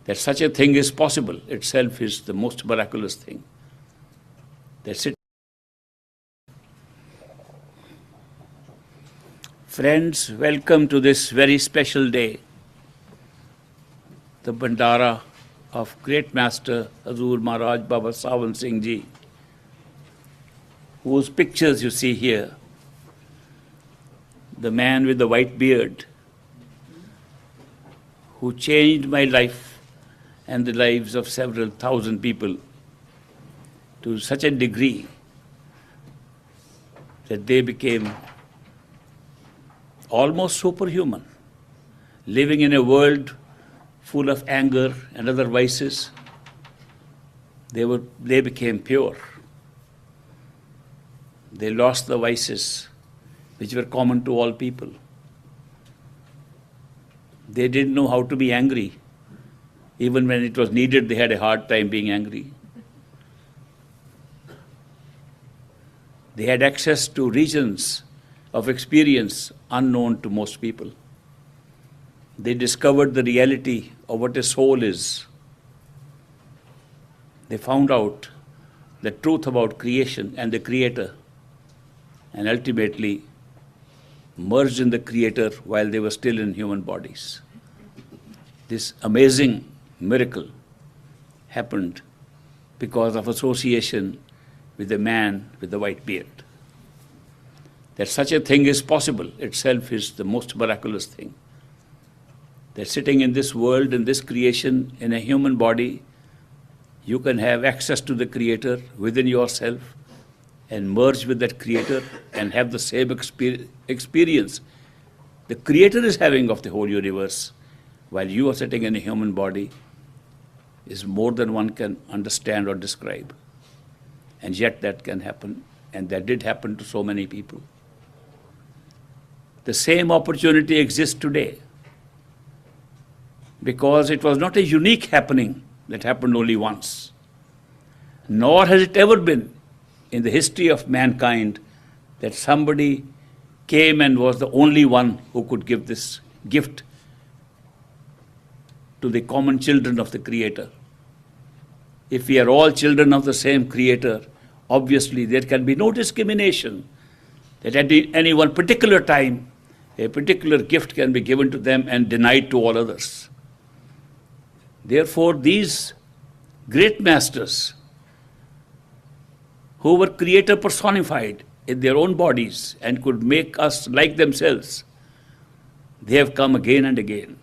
That such a thing is possible itself is the most miraculous thing. That's it. Friends, welcome to this very special day, the Bhandara of great Master Hazur Maharaj Baba Sawan Singh Ji, whose pictures you see here. The man with the white beard who changed my life and the lives of several thousand people to such a degree that they became almost superhuman, living in a world full of anger and other vices. They became pure. They lost the vices which were common to all people. They didn't know how to be angry. Even when it was needed, they had a hard time being angry. They had access to regions of experience unknown to most people. They discovered the reality of what a soul is. They found out the truth about creation and the Creator, and ultimately merged in the Creator while they were still in human bodies. This amazing miracle happened because of association with the man with the white beard. That such a thing is possible itself is the most miraculous thing. That sitting in this world, in this creation, in a human body, you can have access to the Creator within yourself and merge with that Creator and have the same experience the Creator is having of the whole universe while you are sitting in a human body is more than one can understand or describe. And yet that can happen, and that did happen to so many people. The same opportunity exists today because it was not a unique happening that happened only once, nor has it ever been in the history of mankind that somebody came and was the only one who could give this gift to the common children of the Creator. If we are all children of the same Creator, obviously there can be no discrimination that at any one particular time a particular gift can be given to them and denied to all others. Therefore, these great masters who were Creator personified in their own bodies and could make us like themselves, they have come again and again.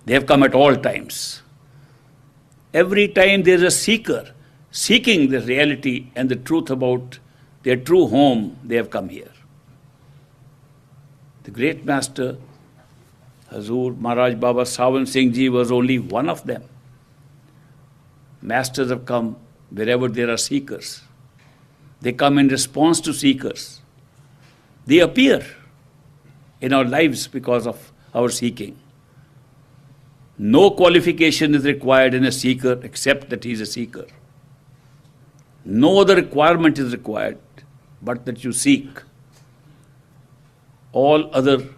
They have come at all times. Every time there is a seeker seeking the reality and the truth about their true home, they have come here. The great master, Hazur Maharaj Baba Sawan Singh Ji, was only one of them. Masters have come wherever there are seekers. They come in response to seekers. They appear in our lives because of our seeking. No qualification is required in a seeker except that he is a seeker. No other requirement is required but that you seek. All other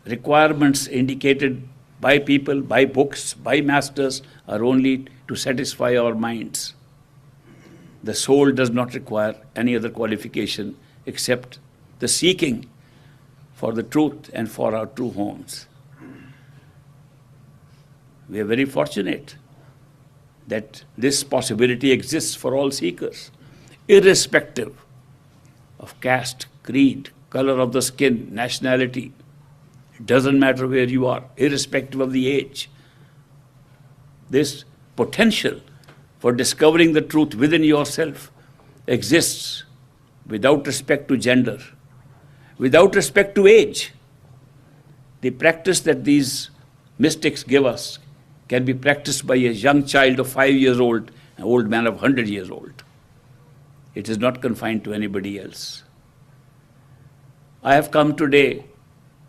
requirements indicated by people, by books, by masters are only to satisfy our minds. The soul does not require any other qualification except the seeking for the truth and for our true homes. We are very fortunate that this possibility exists for all seekers, irrespective of caste, creed, color of the skin, nationality. It doesn't matter where you are, irrespective of the age. This potential for discovering the truth within yourself exists without respect to gender, without respect to age. The practice that these mystics give us can be practiced by a young child of 5 years old, an old man of 100 years old. It is not confined to anybody else. I have come today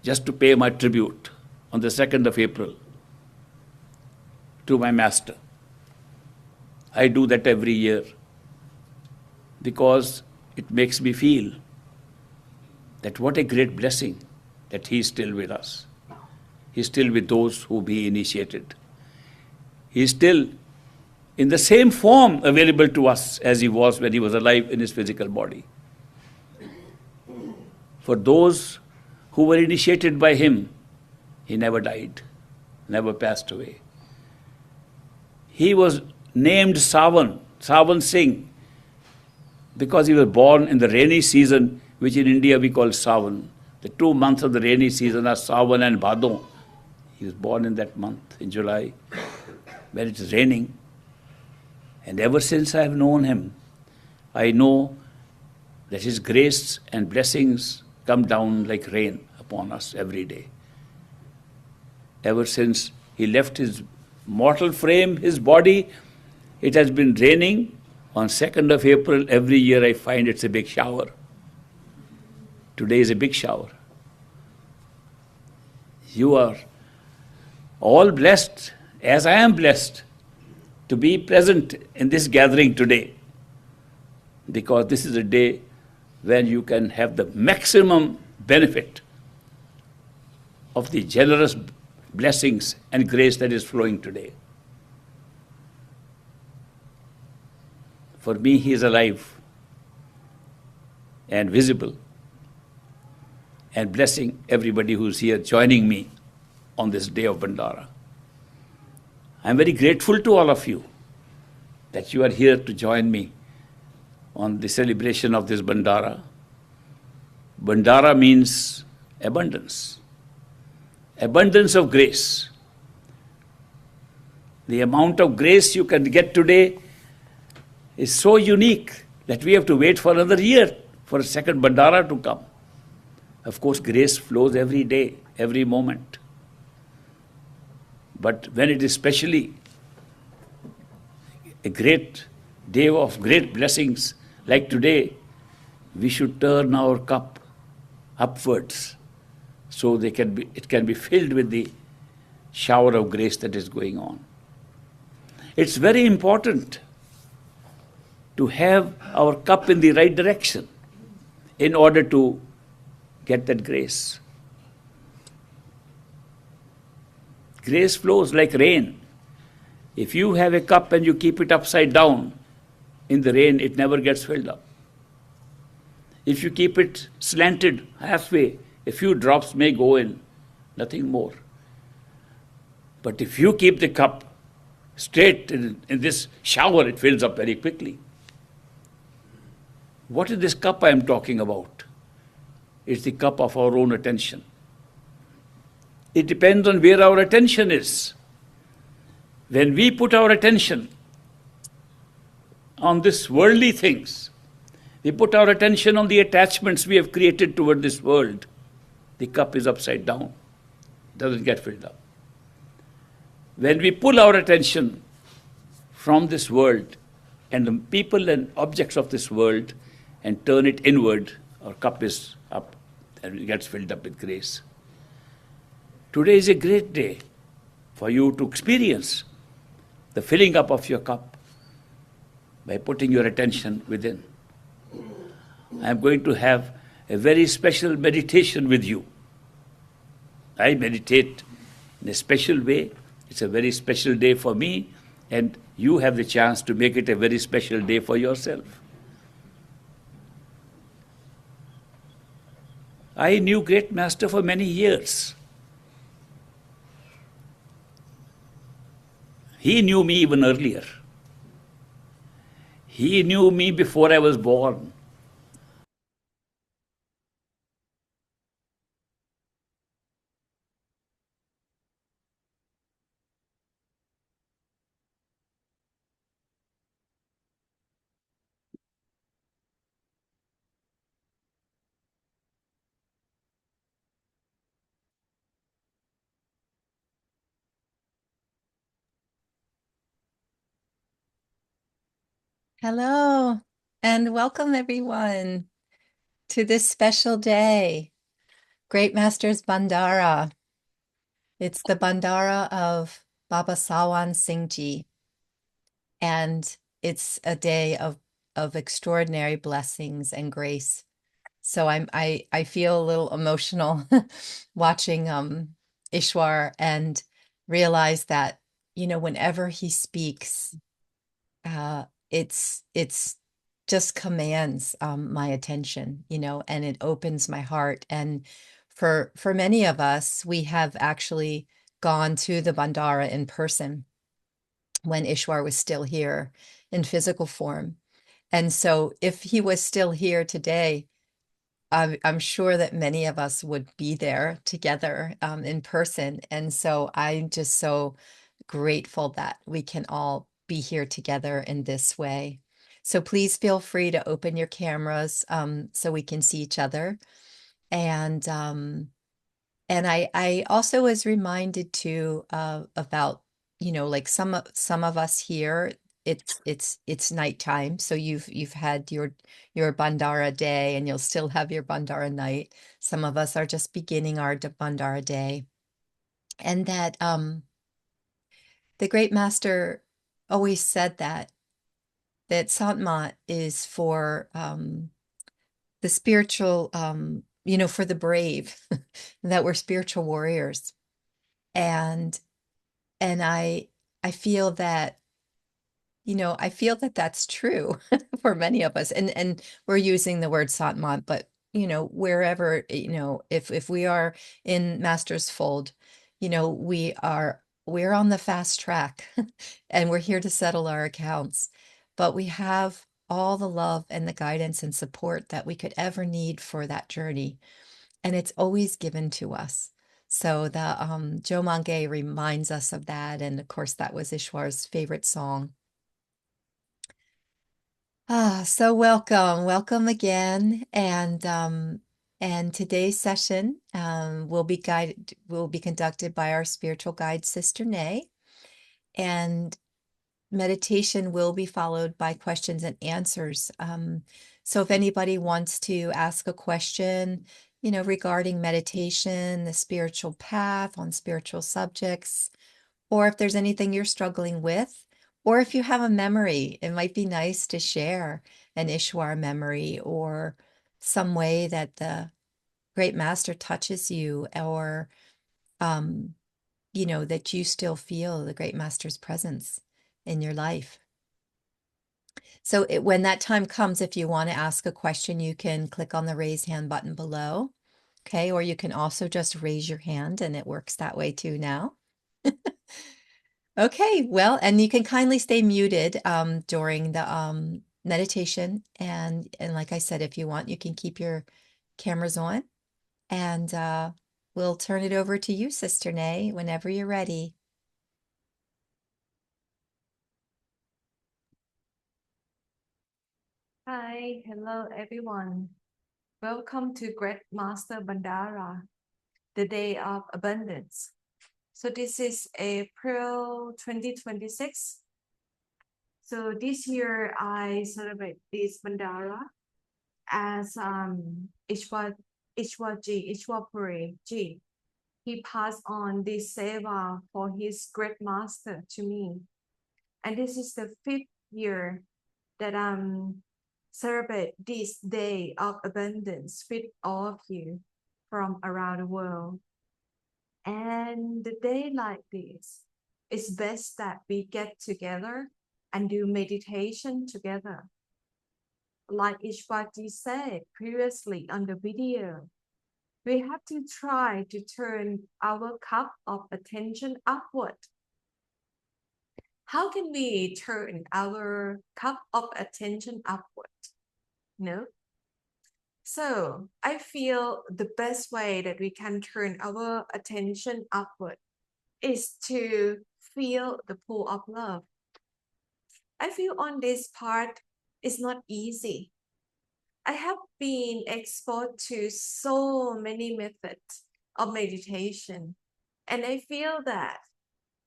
just to pay my tribute on the 2nd of April to my master. I do that every year because it makes me feel that what a great blessing that he is still with us. He is still with those who be initiated. He is still in the same form available to us as he was when he was alive in his physical body. For those who were initiated by him, he never died, never passed away. He was named Sawan Singh, because he was born in the rainy season, which in India we call Sawan. The 2 months of the rainy season are Sawan and Bhadon. He was born in that month, in July, when it is raining. And ever since I have known him, I know that his grace and blessings come down like rain upon us every day. Ever since he left his mortal frame, his body, it has been raining. On 2nd of April, every year I find it's a big shower. Today is a big shower. You are all blessed, as I am blessed, to be present in this gathering today, because this is a day when you can have the maximum benefit of the generous blessings and grace that is flowing today. For me, he is alive and visible and blessing everybody who is here joining me on this day of Bhandara. I am very grateful to all of you that you are here to join me on the celebration of this Bhandara. Bhandara means abundance. Abundance of grace. The amount of grace you can get today is so unique that we have to wait for another year for a second Bhandara to come. Of course, grace flows every day, every moment. But when it is especially a great day of great blessings like today, we should turn our cup upwards so it can be filled with the shower of grace that is going on. It's very important to have our cup in the right direction in order to get that grace. Grace flows like rain. If you have a cup and you keep it upside down, in the rain it never gets filled up. If you keep it slanted halfway, a few drops may go in, nothing more. But if you keep the cup straight in this shower, it fills up very quickly. What is this cup I am talking about? It's the cup of our own attention. It depends on where our attention is. When we put our attention on these worldly things, we put our attention on the attachments we have created toward this world, the cup is upside down, doesn't get filled up. When we pull our attention from this world and the people and objects of this world and turn it inward, our cup is up and it gets filled up with grace. Today is a great day for you to experience the filling up of your cup by putting your attention within. I am going to have a very special meditation with you. I meditate in a special way. It's a very special day for me, and you have the chance to make it a very special day for yourself. I knew Great Master for many years. He knew me even earlier. He knew me before I was born. Hello, and welcome everyone to this special day, Great Master's Bhandara. It's the Bhandara of Baba Sawan Singh Ji, and it's a day of extraordinary blessings and grace. So I feel a little emotional watching Ishwar and realize that whenever he speaks, it's just commands my attention, and it opens my heart. And for many of us, we have actually gone to the Bhandara in person when Ishwar was still here in physical form. And so if he was still here today, I'm sure that many of us would be there together in person. And so I'm just so grateful that we can all be here together in this way. So please feel free to open your cameras so we can see each other. And I also was reminded too about, like some of us here, it's nighttime. So you've had your Bandara day, and you'll still have your Bandara night. Some of us are just beginning our Bandara day. And that the great master always said that Satmat is for the spiritual, for the brave, that we're spiritual warriors. And and I feel that, that's true for many of us. And we're using the word Satmat, but wherever, if we are in Master's fold, we're on the fast track and we're here to settle our accounts. But we have all the love and the guidance and support that we could ever need for that journey. And it's always given to us. So the Jo Mange reminds us of that. And of course, that was Ishwar's favorite song. So welcome again. And today's session will be conducted by our spiritual guide, Sister Nay. And meditation will be followed by questions and answers. So if anybody wants to ask a question, regarding meditation, the spiritual path, on spiritual subjects, or if there's anything you're struggling with, or if you have a memory, it might be nice to share an Ishwar memory or some way that the great master touches you, or, that you still feel the great master's presence in your life. So when that time comes, if you want to ask a question, you can click on the raise hand button below. Okay, or you can also just raise your hand, and it works that way too now. Okay, well, and you can kindly stay muted during the meditation. And like I said, if you want, you can keep your cameras on. And we'll turn it over to you, Sister Nay, whenever you're ready. Hi, hello everyone. Welcome to Great Master Bhandara, the Day of Abundance. So this is April 2026. So this year I celebrate this Bhandara as Ishwapuri Ji. He passed on this seva for his great master to me. And this is the 5th year that celebrate this day of abundance with all of you from around the world. And the day like this, it's best that we get together and do meditation together. Like Ishwati said previously on the video, we have to try to turn our cup of attention upward. How can we turn our cup of attention upward? No? So I feel the best way that we can turn our attention upward is to feel the pull of love. I feel on this part is not easy. I have been exposed to so many methods of meditation, and I feel that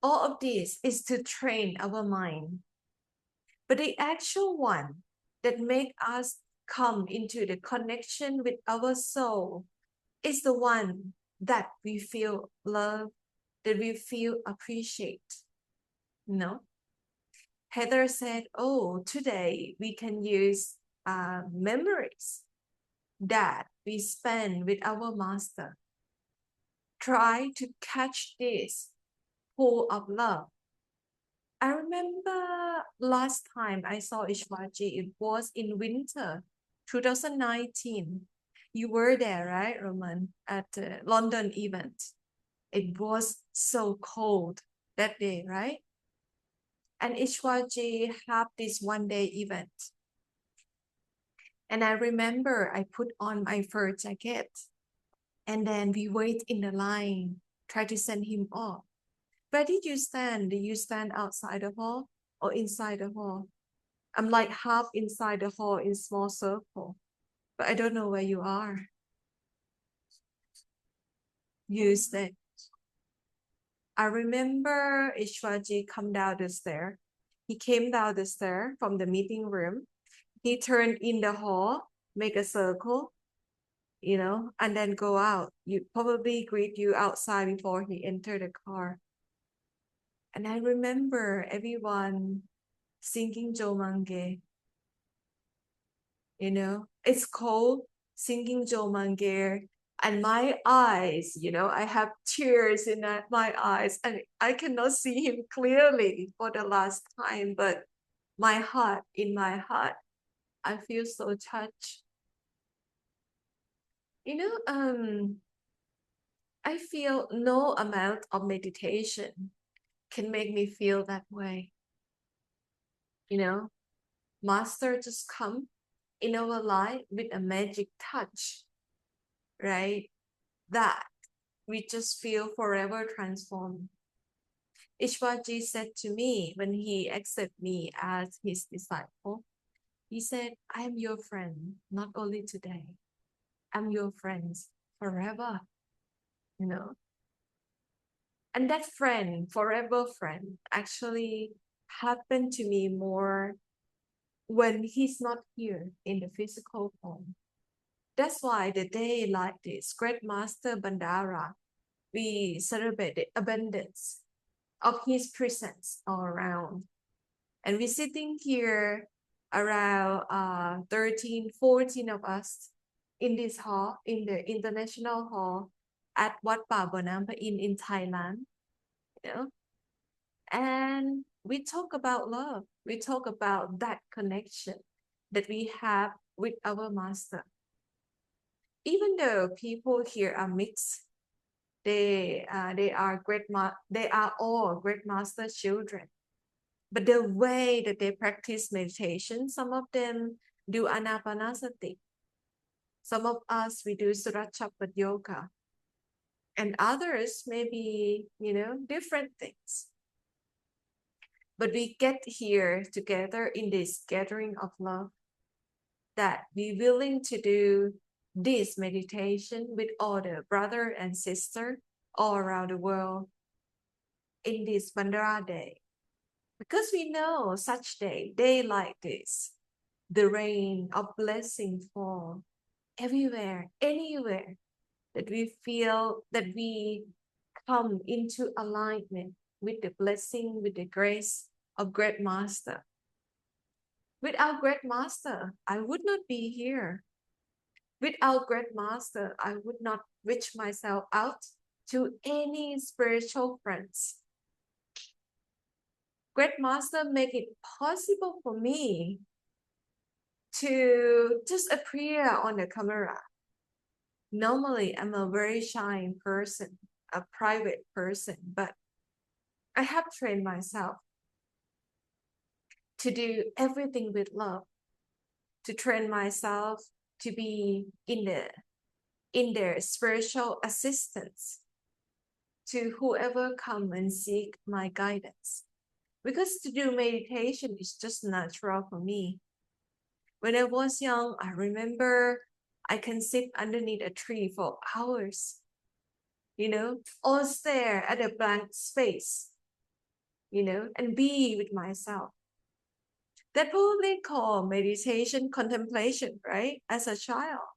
all of this is to train our mind. But the actual one that make us come into the connection with our soul is the one that we feel love, that we feel appreciate. No? Heather said, oh, today we can use memories that we spend with our master. Try to catch this pull of love I remember last time I saw Ishwaji, it was in winter, 2019. You were there, right, Roman, at the London event. It was so cold that day, right? And Ishwaji had this one day event. And I remember I put on my fur jacket and then we wait in the line, try to send him off. Where did you stand? Did you stand outside the hall or inside the hall? I'm like half inside the hall in small circle, but I don't know where you are. You stay. I remember Ishwaji come down the stair. He came down the stair from the meeting room. He turned in the hall, make a circle, and then go out. You probably greet you outside before he entered the car. And I remember everyone singing Jomange. It's cold, singing Jomange, and my eyes, I have tears in my eyes, and I cannot see him clearly for the last time, but in my heart, I feel so touched. I feel no amount of meditation can make me feel that way. Master just come in our life with a magic touch, right? That we just feel forever transformed. Ishwaji said to me when he accepted me as his disciple, he said, I am your friend, not only today. I'm your friend forever, And that friend, forever friend, actually happened to me more when he's not here in the physical form. That's why the day like this, Great Master Bhandara, we celebrate the abundance of his presence all around. And we're sitting here around 13, 14 of us in this hall, in the international hall at Wat Pa Bonam in Thailand, And we talk about love. We talk about that connection that we have with our master. Even though people here are mixed, they are all great master children. But the way that they practice meditation, some of them do anapanasati. Some of us, we do surachapat yoga. And others maybe, different things. But we get here together in this gathering of love, that we're willing to do this meditation with all the brother and sister all around the world in this Bhandara day. Because we know such day like this, the rain of blessing fall everywhere, anywhere, that we feel that we come into alignment with the blessing, with the grace of Great Master. Without Great Master, I would not be here. Without Great Master, I would not reach myself out to any spiritual friends. Great Master make it possible for me to just appear on the camera. Normally, I'm a very shy person, a private person, but I have trained myself to do everything with love, to train myself to be in their spiritual assistance to whoever come and seek my guidance. Because to do meditation is just natural for me. When I was young, I remember I can sit underneath a tree for hours, or stare at a blank space, and be with myself. That probably called meditation contemplation, right? As a child,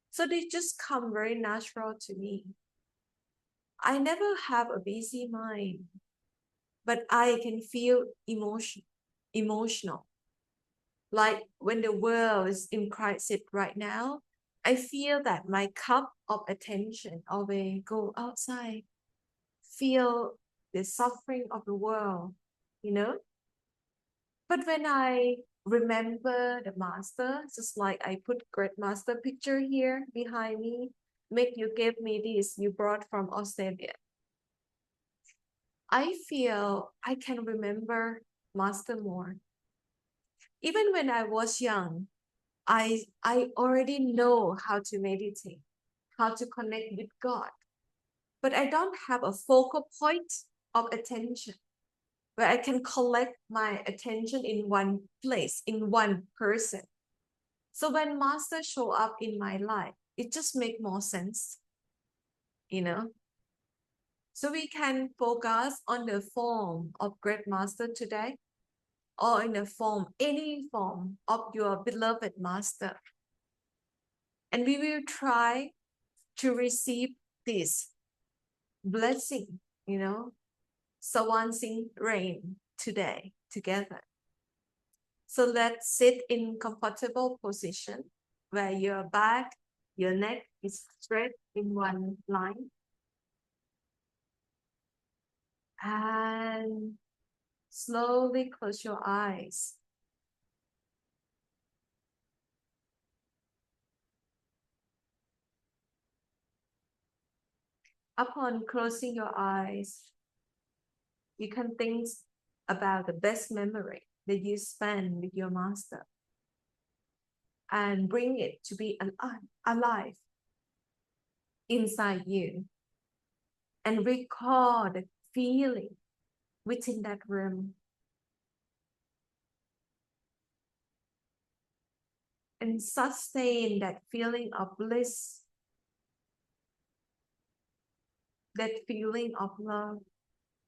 So they just come very natural to me. I never have a busy mind, but I can feel emotional. Like when the world is in crisis right now, I feel that my cup of attention always go outside. Feel the suffering of the world, you know. But when I remember the master, just like I put great master picture here behind me, make you give me this you brought from Australia. I feel I can remember master more. Even when I was young, I already know how to meditate, how to connect with God. But I don't have a focal point of attention where I can collect my attention in one place, in one person. So when master show up in my life, it just make more sense, you know. So we can focus on the form of great master today, or in the form, any form of your beloved master. And we will try to receive this blessing, you know, Sawansing rain today together. So let's sit in comfortable position where your back, your neck is straight in one line. And slowly close your eyes. Upon closing your eyes, you can think about the best memory that you spend with your master and bring it to be alive inside you, and recall the feeling within that room, and sustain that feeling of bliss, that feeling of love,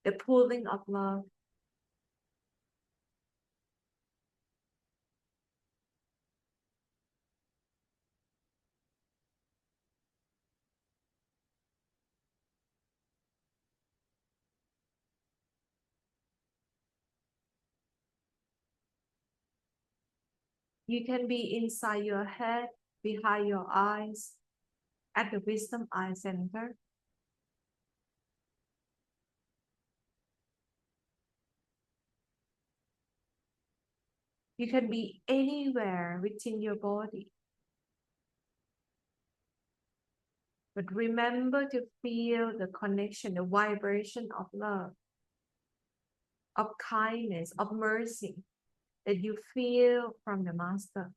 the pooling of love. You can be inside your head, behind your eyes, at the wisdom eye center. You can be anywhere within your body. But remember to feel the connection, the vibration of love, of kindness, of mercy that you feel from the master.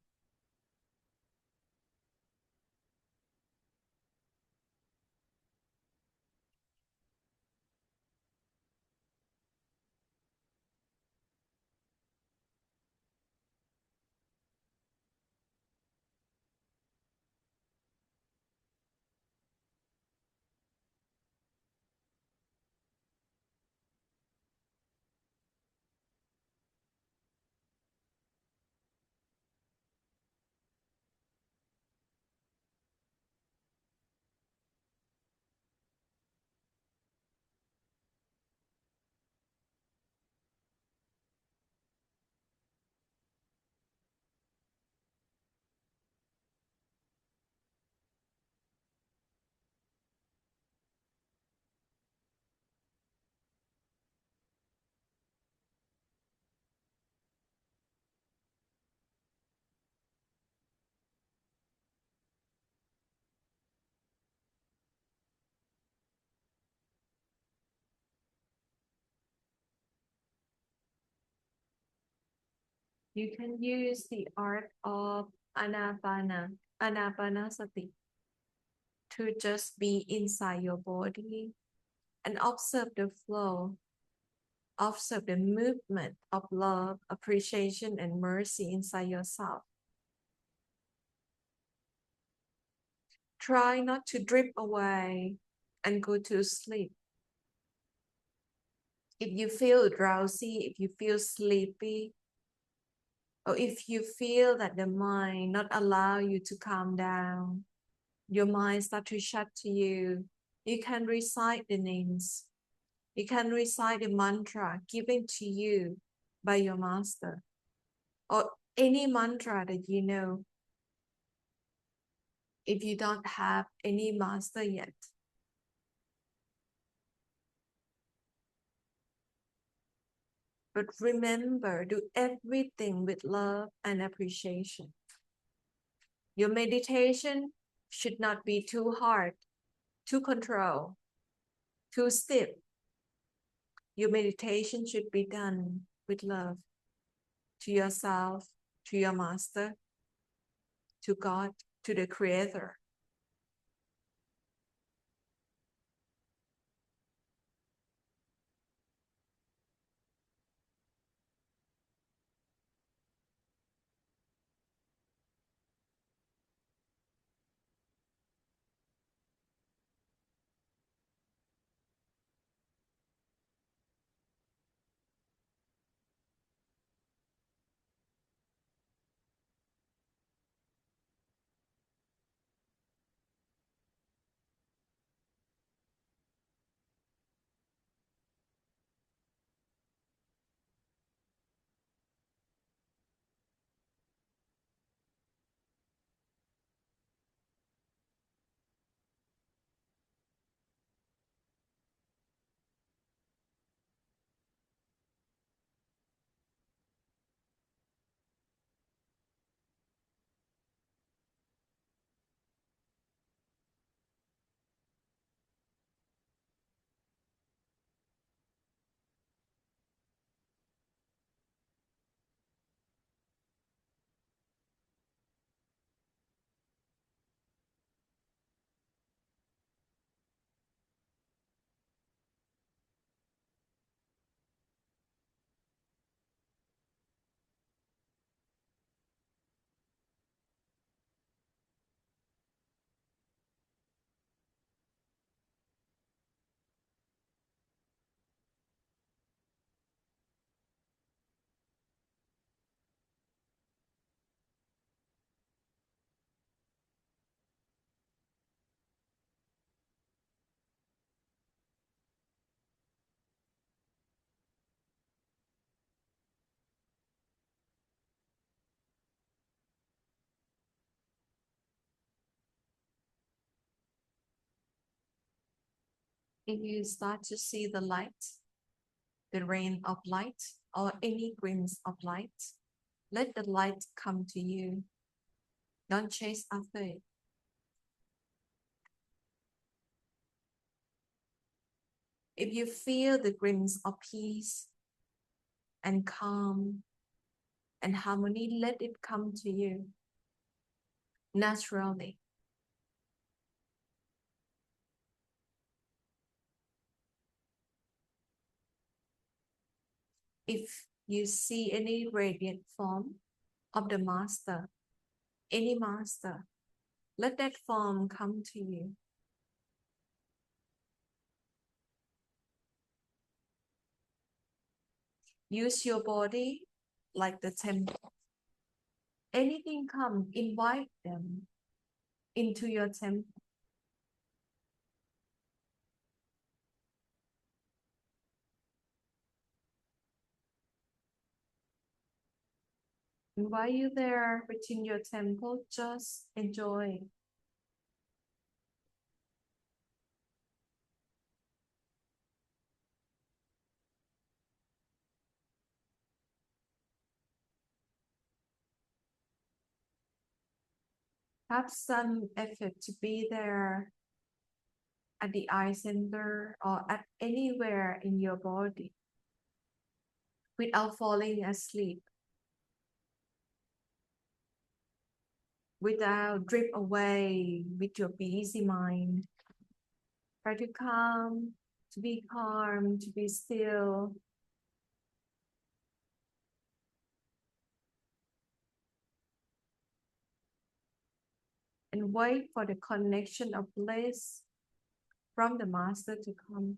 You can use the art of anapanasati, to just be inside your body and observe the flow, observe the movement of love, appreciation, and mercy inside yourself. Try not to drift away and go to sleep. If you feel drowsy, if you feel sleepy, or if you feel that the mind not allow you to calm down, your mind start to shut to you, you can recite the names. You can recite the mantra given to you by your master, or any mantra that you know. If you don't have any master yet, But remember, do everything with love and appreciation. Your meditation should not be too hard, too controlled, too stiff. Your meditation should be done with love to yourself, to your master, to God, to the Creator. If you start to see the light, the rain of light, or any glimpse of light, let the light come to you. Don't chase after it. If you feel the glimpse of peace and calm and harmony, let it come to you naturally. If you see any radiant form of the master, any master, let that form come to you. Use your body like the temple. Anything come, invite them into your temple. And while you're there within your temple, just enjoy. Have some effort to be there at the eye center or at anywhere in your body without falling asleep, without drift away with your busy mind. Try to be calm, to be still. And wait for the connection of bliss from the master to come.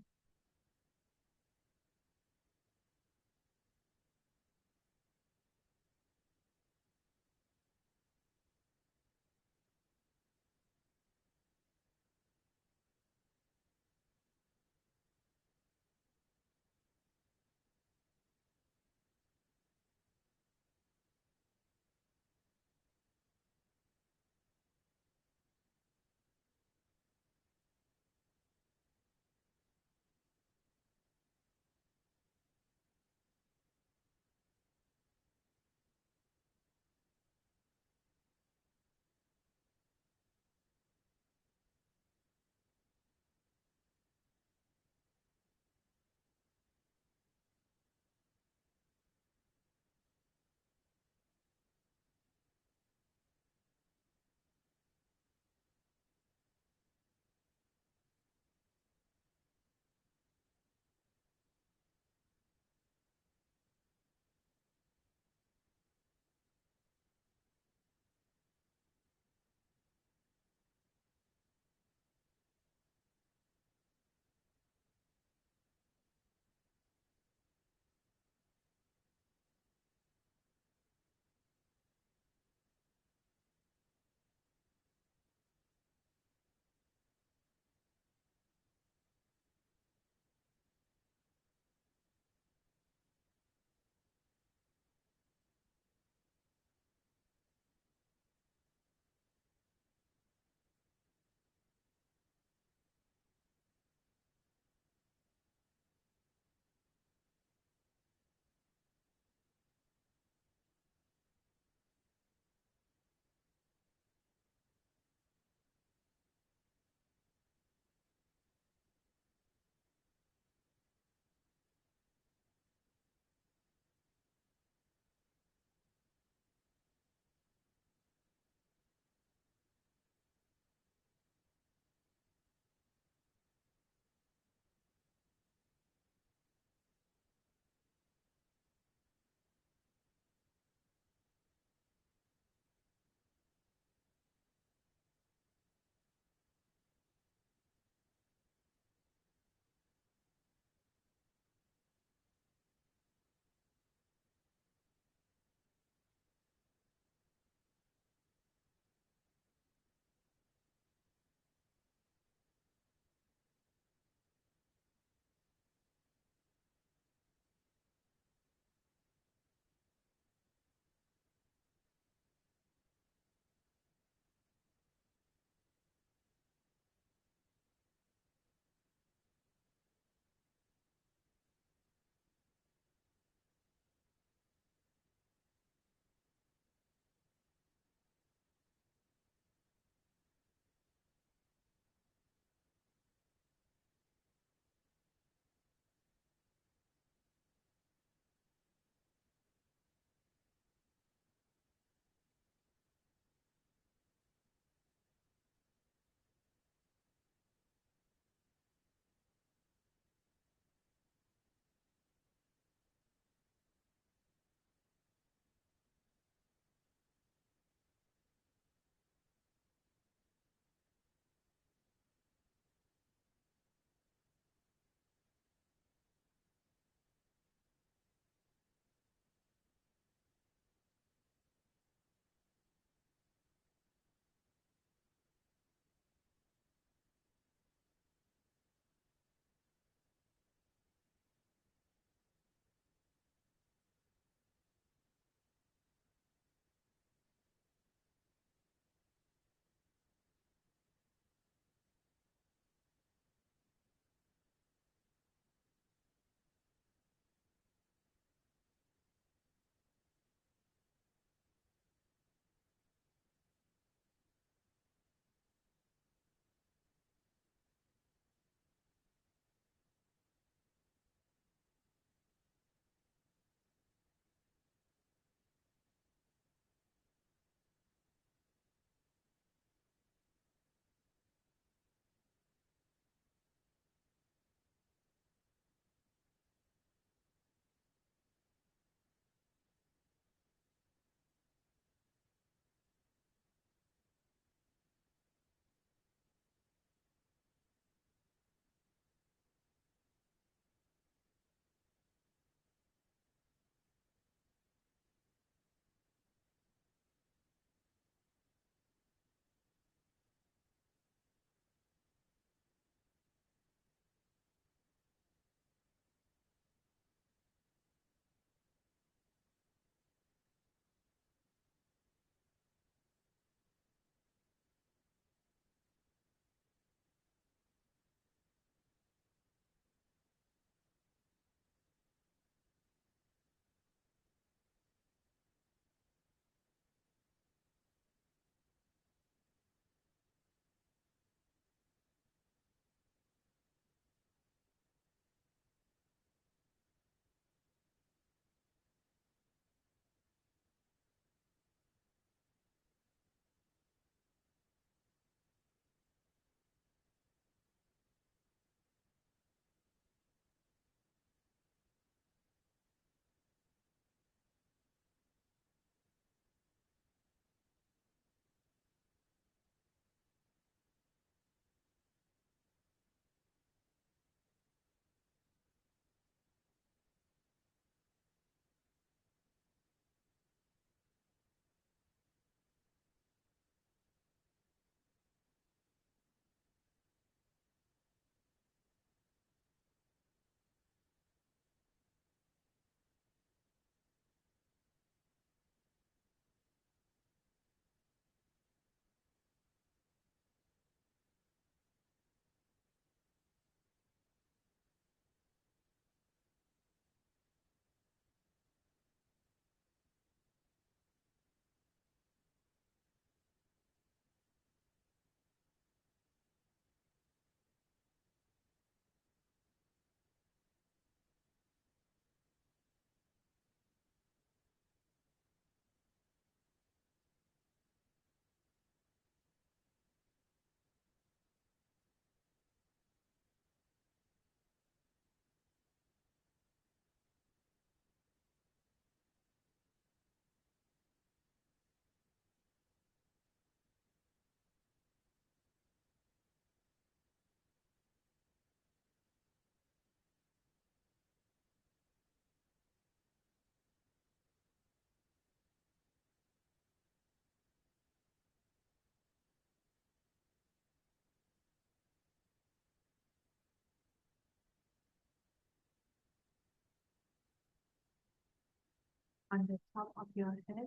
on the top of your head.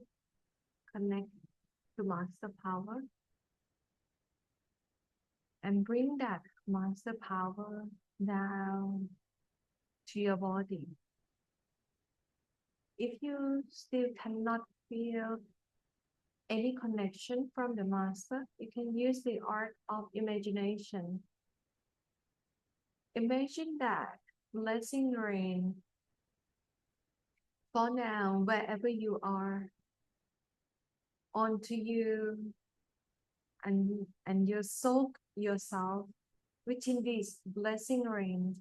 Connect to Master Power and bring that Master Power down to your body. If you still cannot feel any connection from the Master, you can use the art of imagination. Imagine that blessing rain fall down wherever you are onto you, and you soak yourself within this blessing rain.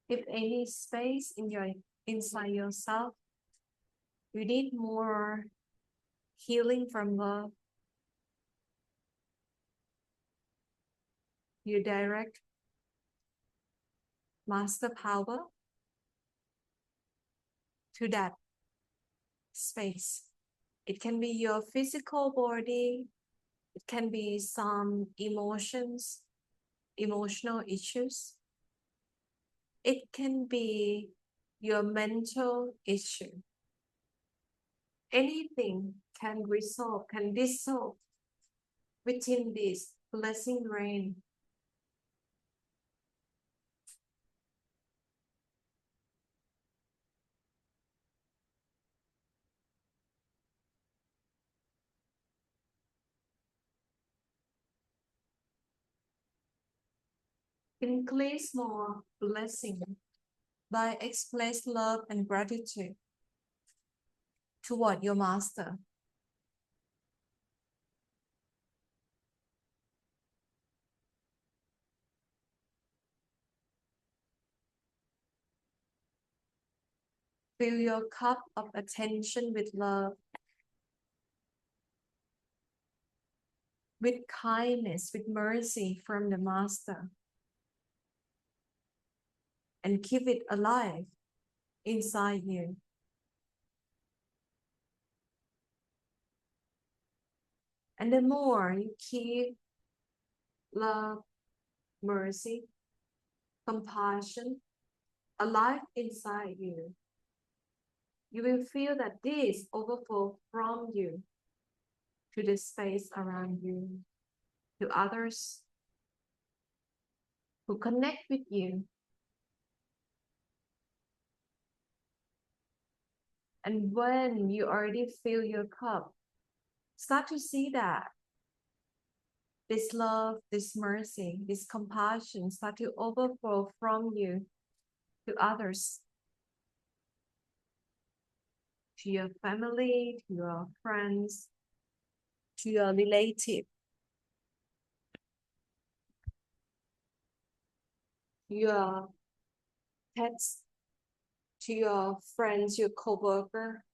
If any space inside yourself, you need more healing from love, you direct Master Power to that space. It can be your physical body, it can be some emotions, emotional issues. It can be your mental issue. Anything can resolve, can dissolve within this blessing rain. Increase more blessing by express love and gratitude toward your Master. Fill your cup of attention with love, with kindness, with mercy from the Master, and keep it alive inside you. And the more you keep love, mercy, compassion alive inside you, you will feel that this overflow from you to the space around you, to others who connect with you. And when you already fill your cup, start to see that this love, this mercy, this compassion start to overflow from you to others, to your family, to your friends, to your relative, to your pets, to your friends, your co-worker,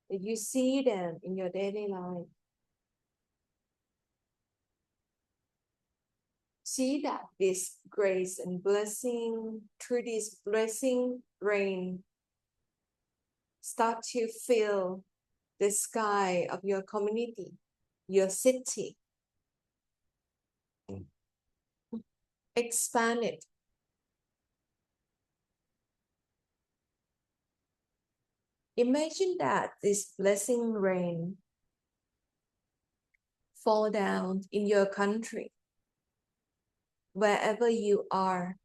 that you see them in your daily life. See that this grace and blessing, through this blessing rain, start to fill the sky of your community, your city. Expand it. Imagine that this blessing rain fall down in your country, wherever you are.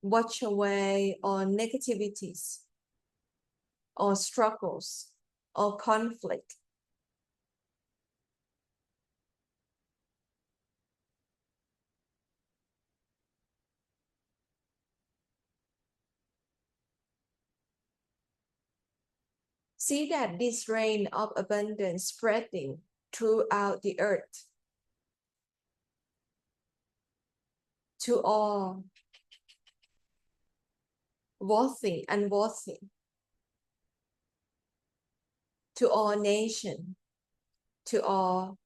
Wash away all negativities, or struggles, or conflict. See that this rain of abundance spreading throughout the earth to all worthy and unworthy, to all nations, to all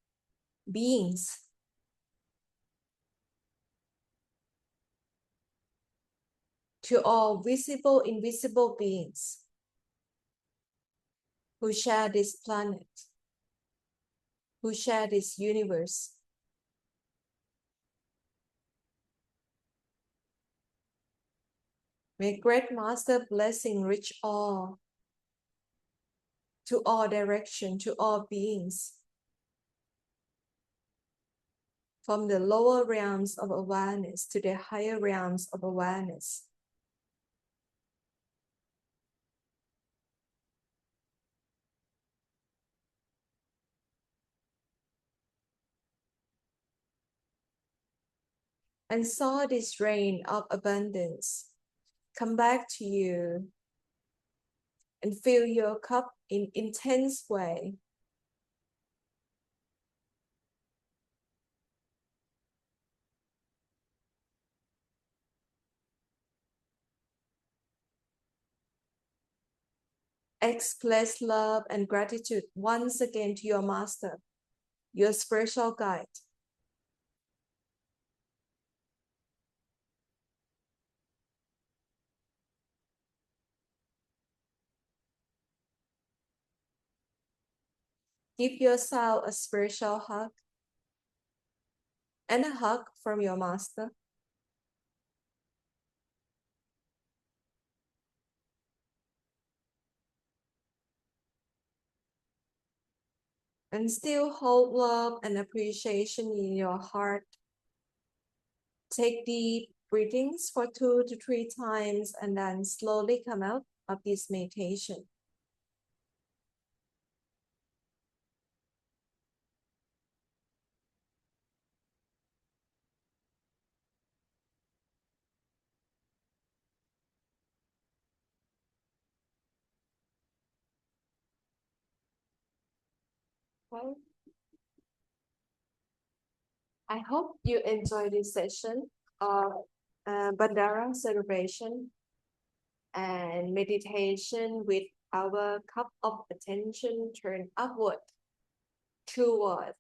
beings. to all visible, invisible beings who share this planet, who share this universe. May Great Master blessing reach all, to all direction, to all beings, from the lower realms of awareness to the higher realms of awareness. And saw this rain of abundance come back to you and fill your cup in intense way. Express love and gratitude once again to your master, your spiritual guide. Give yourself a spiritual hug and a hug from your master. And still hold love and appreciation in your heart. Take deep breathings for 2 to 3 times and then slowly come out of this meditation. Well, I hope you enjoy this session of Bhandara celebration and meditation with our cup of attention turned upward toward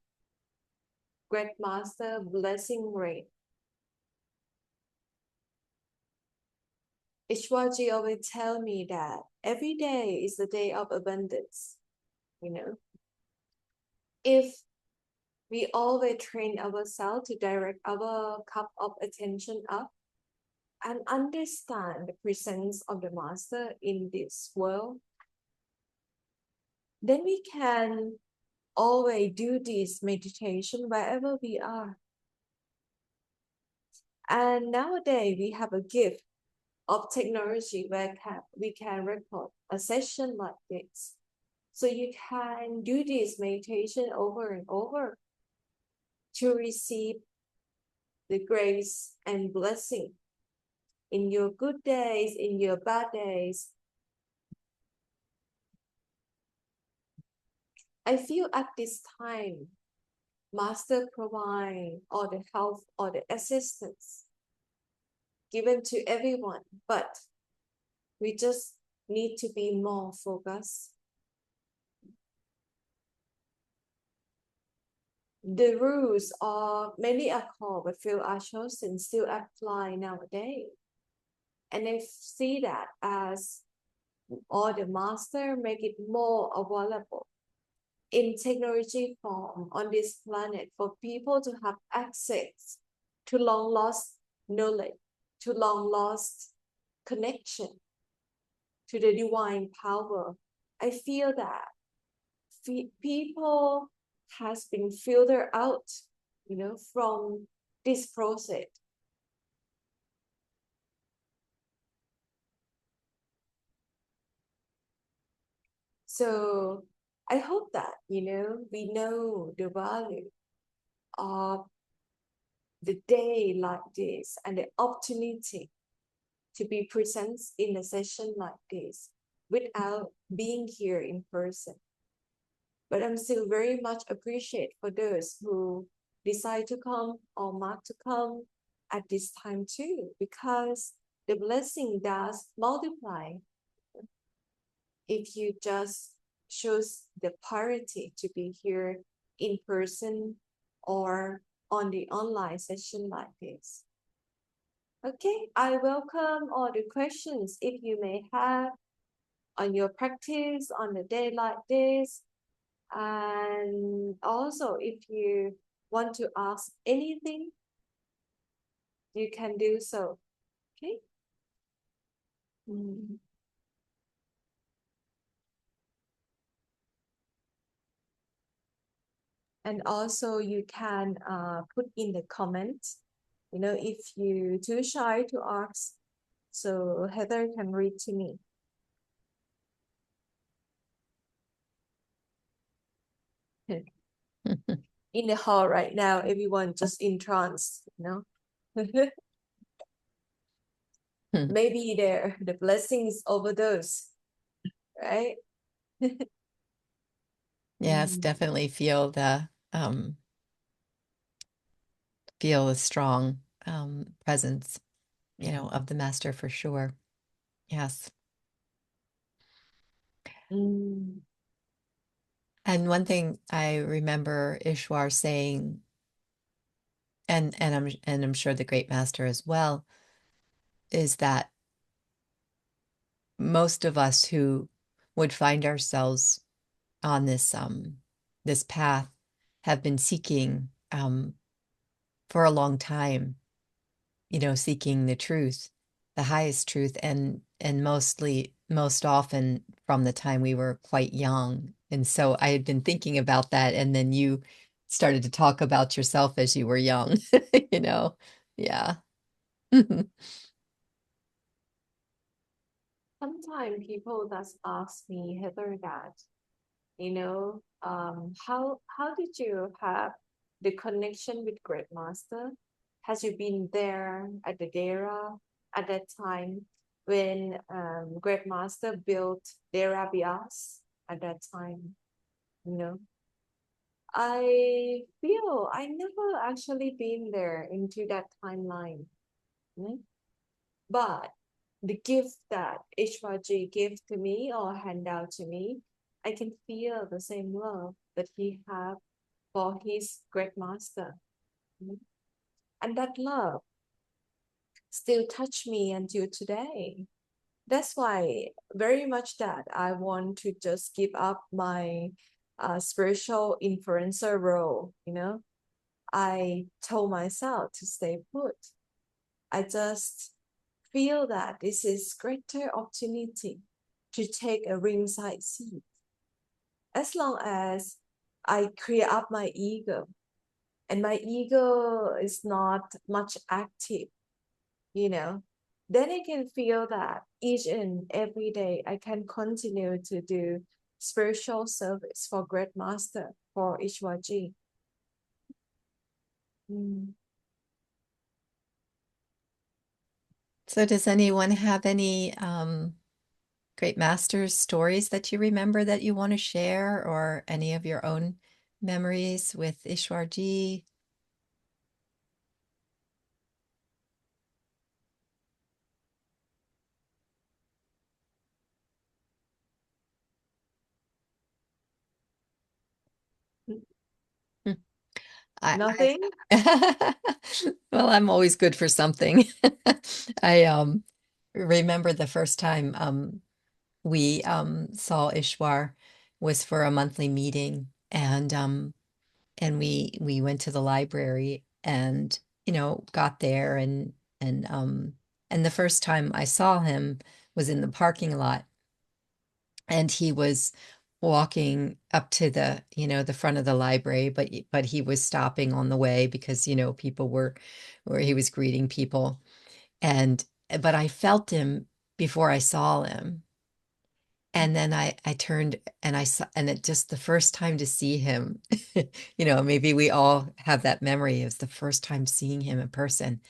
Great Master Blessing Rain. Ishwaji always tell me that every day is a day of abundance. You know, if we always train ourselves to direct our cup of attention up and understand the presence of the Master in this world, then we can always do this meditation wherever we are. And nowadays we have a gift of technology where we can record a session like this. So you can do this meditation over and over to receive the grace and blessing in your good days, in your bad days. I feel at this time, Master provide all the help, all the assistance given to everyone, but we just need to be more focused. The rules of many are called but few are chosen still apply nowadays. And I see that as all the master make it more available in technology form on this planet for people to have access to long lost knowledge, to long lost connection to the divine power. I feel that people has been filtered out, from this process. So I hope that, we know the value of the day like this and the opportunity to be present in a session like this without being here in person. But I'm still very much appreciate for those who decide to come or mark to come at this time too, because the blessing does multiply if you just choose the priority to be here in person or on the online session like this. Okay, I welcome all the questions if you may have on your practice on a day like this. And also, if you want to ask anything, you can do so. Okay. Mm. And also, you can put in the comments, if you too shy to ask, so Heather can read to me. In the hall right now, everyone just in trance, Maybe the blessings overdose, right? Yes, Mm. definitely feel the strong presence, of the master for sure. Yes. Mm. And one thing I remember Ishwar saying, and I'm sure the great master as well, is that most of us who would find ourselves on this path have been seeking for a long time, seeking the truth, the highest truth, and most often from the time we were quite young. And so I had been thinking about that, and then you started to talk about yourself as you were young, you know. Yeah. Sometimes people just ask me, Heather, that, how did you have the connection with Great Master? Has you been there at the Dera at that time when Great Master built Dera Bias at that time? You know, I feel I never actually been there into that timeline. Mm. But the gift that Ishwaji gave to me or hand out to me, I can feel the same love that he had for his great master. Mm. And that love still touch me until today. That's why very much that I want to just give up my spiritual influencer role. I told myself to stay put. I just feel that this is greater opportunity to take a ringside seat. As long as I clear up my ego, and my ego is not much active, you know, then I can feel that each and every day I can continue to do spiritual service for Great Master, for Ishwaji. Mm. So does anyone have any great masters stories that you remember that you want to share, or any of your own memories with Ishwarji? Hmm. Nothing? Well, I'm always good for something. I remember the first time we saw Ishwar was for a monthly meeting, and we went to the library, and got there, and the first time I saw him was in the parking lot, and he was walking up to the front of the library, but he was stopping on the way because people were where he was greeting people, and but I felt him before I saw him. And then I turned and I saw, and it just the first time to see him, maybe we all have that memory of the first time seeing him in person.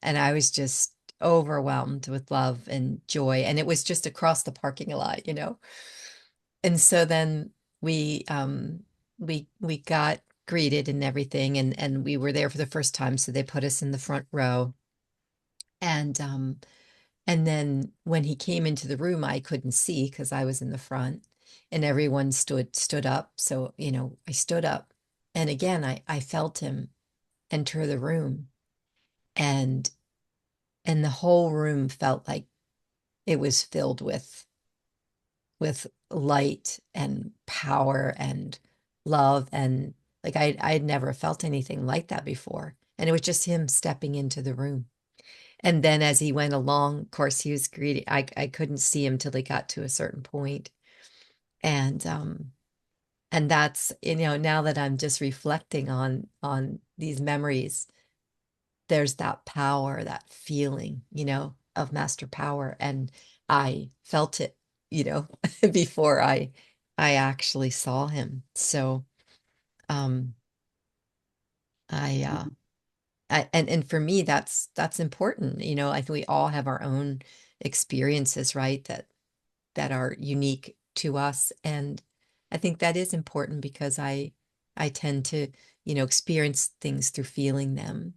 And I was just overwhelmed with love and joy. And it was just across the parking lot. And so then we got greeted and everything, and we were there for the first time, so they put us in the front row. And then when he came into the room, I couldn't see because I was in the front, and everyone stood up. So, I stood up, and again, I felt him enter the room, and and the whole room felt like it was filled with light and power and love, and like I'd never felt anything like that before. And it was just him stepping into the room. And then as he went along, of course, he was greeting. I couldn't see him till he got to a certain point. And that's, now that I'm just reflecting on these memories, there's that power, that feeling, of master power. And I felt it, before I actually saw him. So um I and for me that's important. I think we all have our own experiences, right? That are unique to us. And I think that is important because I tend to, experience things through feeling them.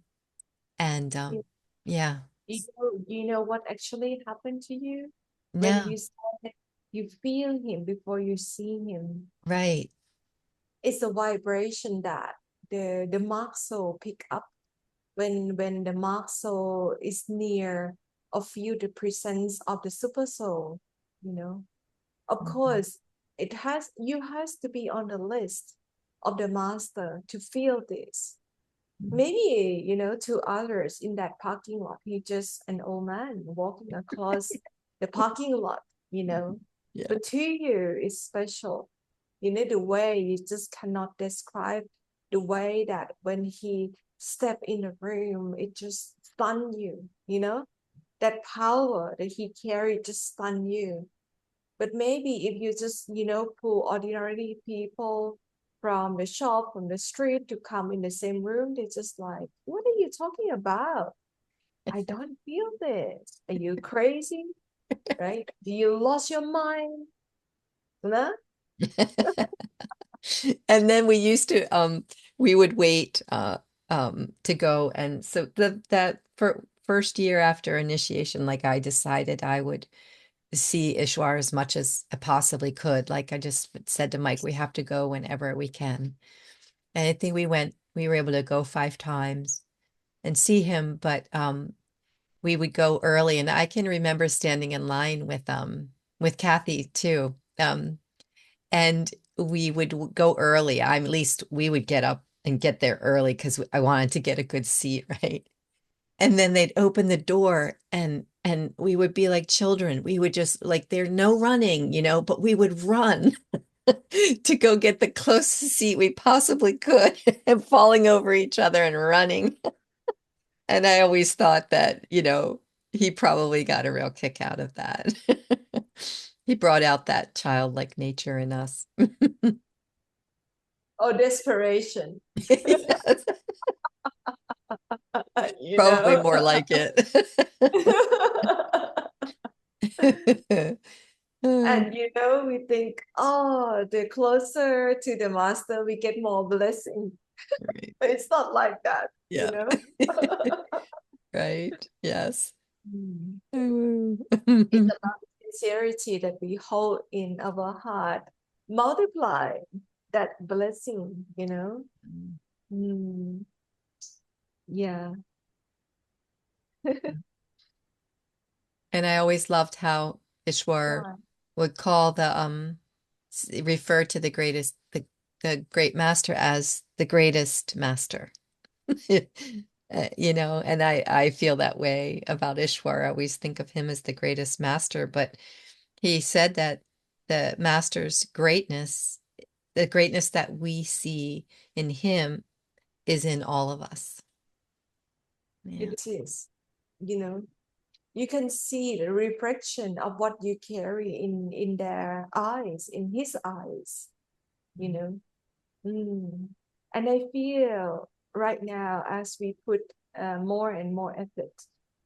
And You, yeah. you know what actually happened to you when No, you said you feel him before you see him. right. It's a vibration that the mark soul pick up when the mark soul is near or feel the presence of the super soul, you know. Of Mhm. course, you has to be on the list of the master to feel this. Maybe, to others in that parking lot, he's just an old man walking across the parking lot, you know. Yeah. But to you, it's special. The way you just cannot describe the way that when he stepped in the room, it just stunned you, that power that he carried just stunned you. But maybe if you just, pull ordinary people from the shop, from the street to come in the same room, they're just like, what are you talking about? I don't feel this. Are you crazy? Right? Do you lost your mind? Huh? And then we would wait to go. And so that for first year after initiation, like I decided I would see Ishwar as much as I possibly could. Like I just said to Mike, we have to go whenever we can. And I think we were able to go 5 times and see him, but we would go early. And I can remember standing in line with Kathy too. And we would go early. At least we would get up and get there early because I wanted to get a good seat, right? And then they'd open the door and we would be like children. We would just like there's no running, but we would run to go get the closest seat we possibly could and falling over each other and running. And I always thought that, he probably got a real kick out of that. He brought out that childlike nature in us. Or desperation. Yes, you probably know. more like it. And we think, oh, the closer to the master, we get more blessing. Right. But it's not like that, Yeah. Right. Yes. Mm. Mm. It's about the sincerity that we hold in our heart, multiply that blessing. Mm. Yeah. And I always loved how Ishwar Yeah. would call refer to the great master as the greatest master. And I feel that way about Ishwar. I always think of him as the greatest master, but he said that the master's greatness, the greatness that we see in him is in all of us. Yeah. It is. You know, you can see the reflection of what you carry in their eyes, in his eyes, you know. Mm. And I feel right now, as we put more and more effort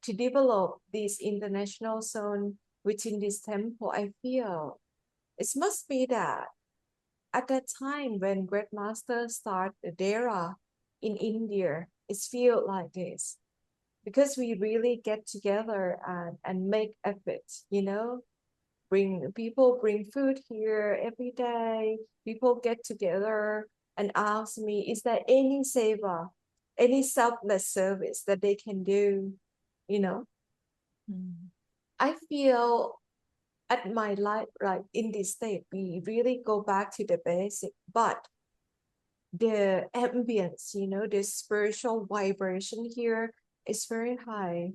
to develop this international zone within this temple, I feel it must be that at that time when Great Master started the Dera in India, it feels like this because we really get together and make efforts, bring food here every day. People get together and ask me, is there any seva, any selfless service that they can do, you know? I feel at my life, like in this state, we really go back to the basic, but the ambience, the spiritual vibration here is very high.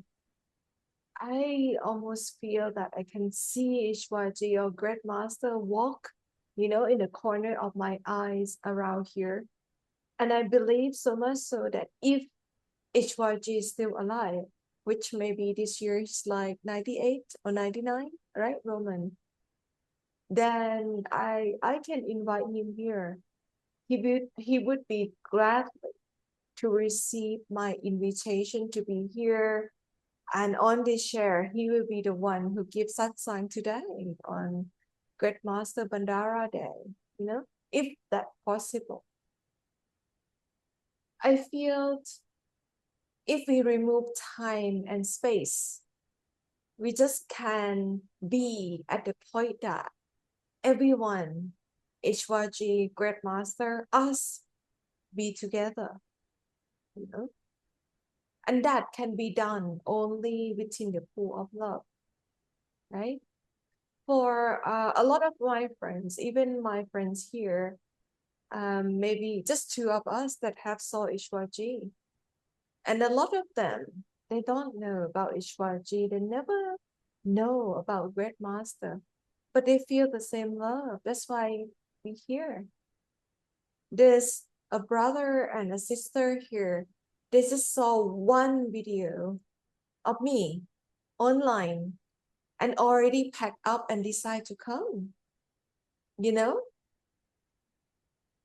I almost feel that I can see Ishwaji or Great Master walk, in the corner of my eyes around here. And I believe so much so that if Ishwaji is still alive, which maybe this year is like 98 or 99, right, Roman? Then I can invite him here. He would be glad to receive my invitation to be here. And on this share, he will be the one who gives satsang today on Great Master Bhandara Day, if that possible. I feel if we remove time and space, we just can be at the point that everyone, Ishwaji, Great Master, us, be together, And that can be done only within the pool of love, right? For a lot of my friends, even my friends here, maybe just two of us that have saw Ishwaji. And a lot of them, they don't know about Ishwaji. They never know about Great Master, but they feel the same love. That's why we here. There's a brother and a sister here. They just saw one video of me online and already packed up and decide to come, you know?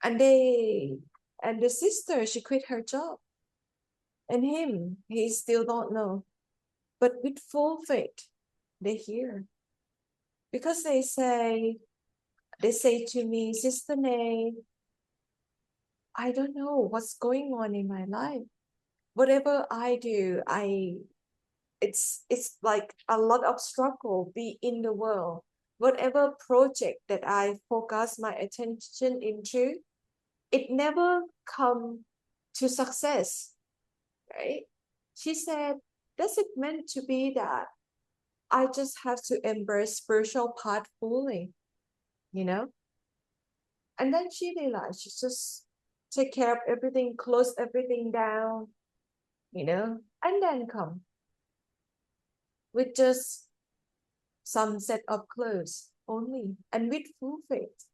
And the sister, she quit her job. And him, he still don't know. But with full faith, they hear. Because they say to me, Sister Nay, I don't know what's going on in my life. Whatever I do, it's like a lot of struggle be in the world. Whatever project that I focus my attention into, it never come to success, right? She said, does it meant to be that I just have to embrace spiritual path fully, you know? And then she realized she just take care of everything, close everything down, and then come with just some set of clothes only and with full faith.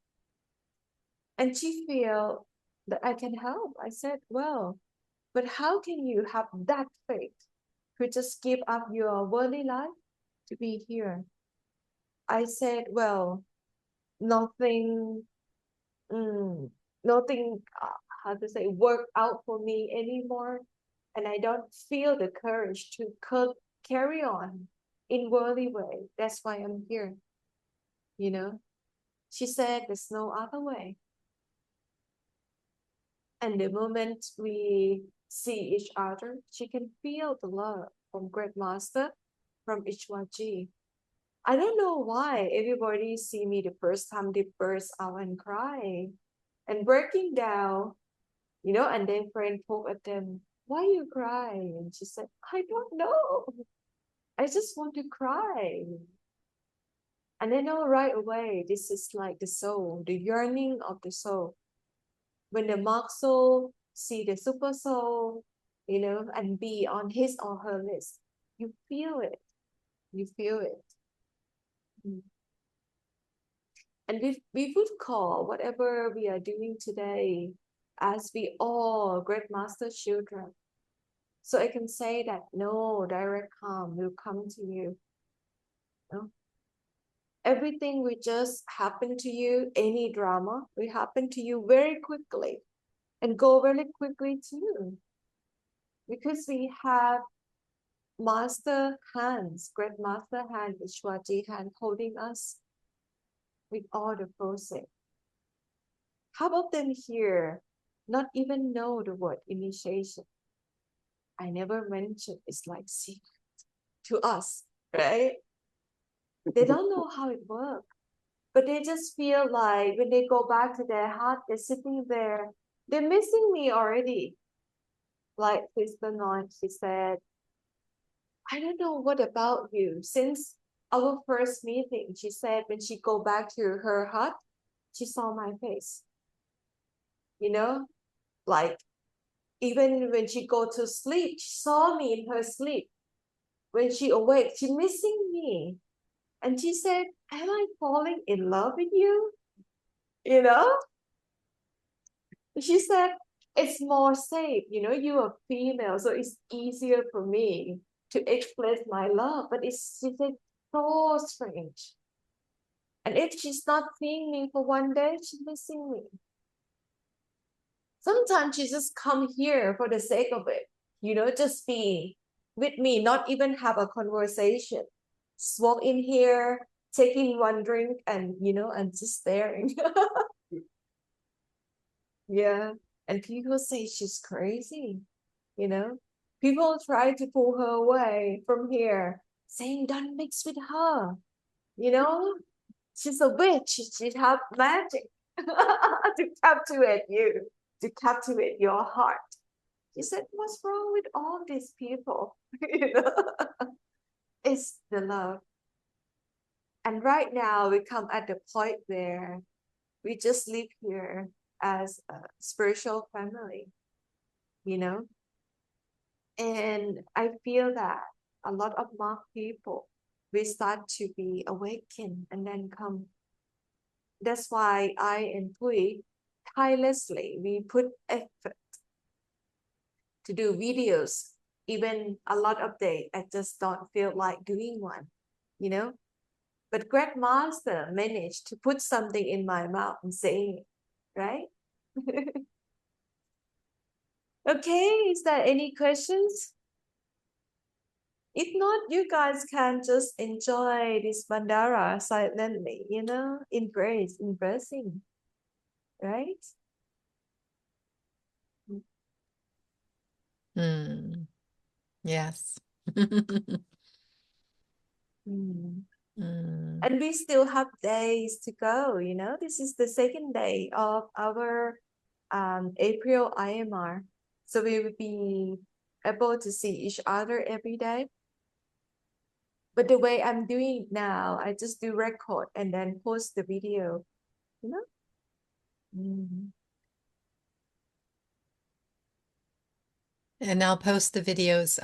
And she feel that I can help. I said, well, but how can you have that faith to just give up your worldly life to be here? I said, well, nothing, nothing, how to say, work out for me anymore. And I don't feel the courage to carry on in worldly way. That's why I'm here. She said there's no other way. And the moment we see each other, she can feel the love from Great Master, from Ishwaji. I don't know why everybody see me the first time they burst out and cry and breaking down, and then friend poke at them, why you cry? And she said, I don't know. I just want to cry. And I know right away, this is like the soul, the yearning of the soul. When the mark soul see the super soul, and be on his or her list, you feel it. You feel it. And we would call whatever we are doing today as we all great master children. So I can say that no direct harm will come to you. No? Everything will just happen to you, any drama will happen to you very quickly and go very quickly too. Because we have master hands, great master hand, Ishwaji hand holding us with all the process. Half of them here not even know the word initiation. I never mentioned it's like secret to us, right? They don't know how it works, but they just feel like when they go back to their heart, they're sitting there, they're missing me already. Like Sister Noy, she said, I don't know what about you. Since our first meeting, she said when she go back to her hut, she saw my face. You know, like even when she go to sleep, she saw me in her sleep. When she awake, she missing me. And she said, am I falling in love with you? You know? She said, it's more safe. You know, you are female, so it's easier for me to express my love. But she said, so strange. And if she's not seeing me for one day, she's missing me. Sometimes she just come here for the sake of it. You know, just be with me, not even have a conversation. Just walk in here, taking one drink and, you know, and just staring. Yeah. And people say she's crazy, you know. People try to pull her away from here, saying, don't mix with her, you know. She's a witch. She has magic to captivate you, to captivate your heart. She said, what's wrong with all these people? You know, it's the love. And right now we come at the point where we just live here as a spiritual family, you know. And I feel that a lot of Mark people, we start to be awakened and then come. That's why I and Pui tirelessly, we put effort to do videos. Even a lot of days, I just don't feel like doing one, you know. But Great Master managed to put something in my mouth and saying it, right? Okay, is there any questions? If not, you guys can just enjoy this Bhandara silently, you know, in grace, in blessing, right? Yes. Mm. Mm. And we still have days to go, you know. This is the second day of our April IMR. So we will be able to see each other every day. But the way I'm doing it now, I just do record and then post the video, you know. Mm. And I'll post the videos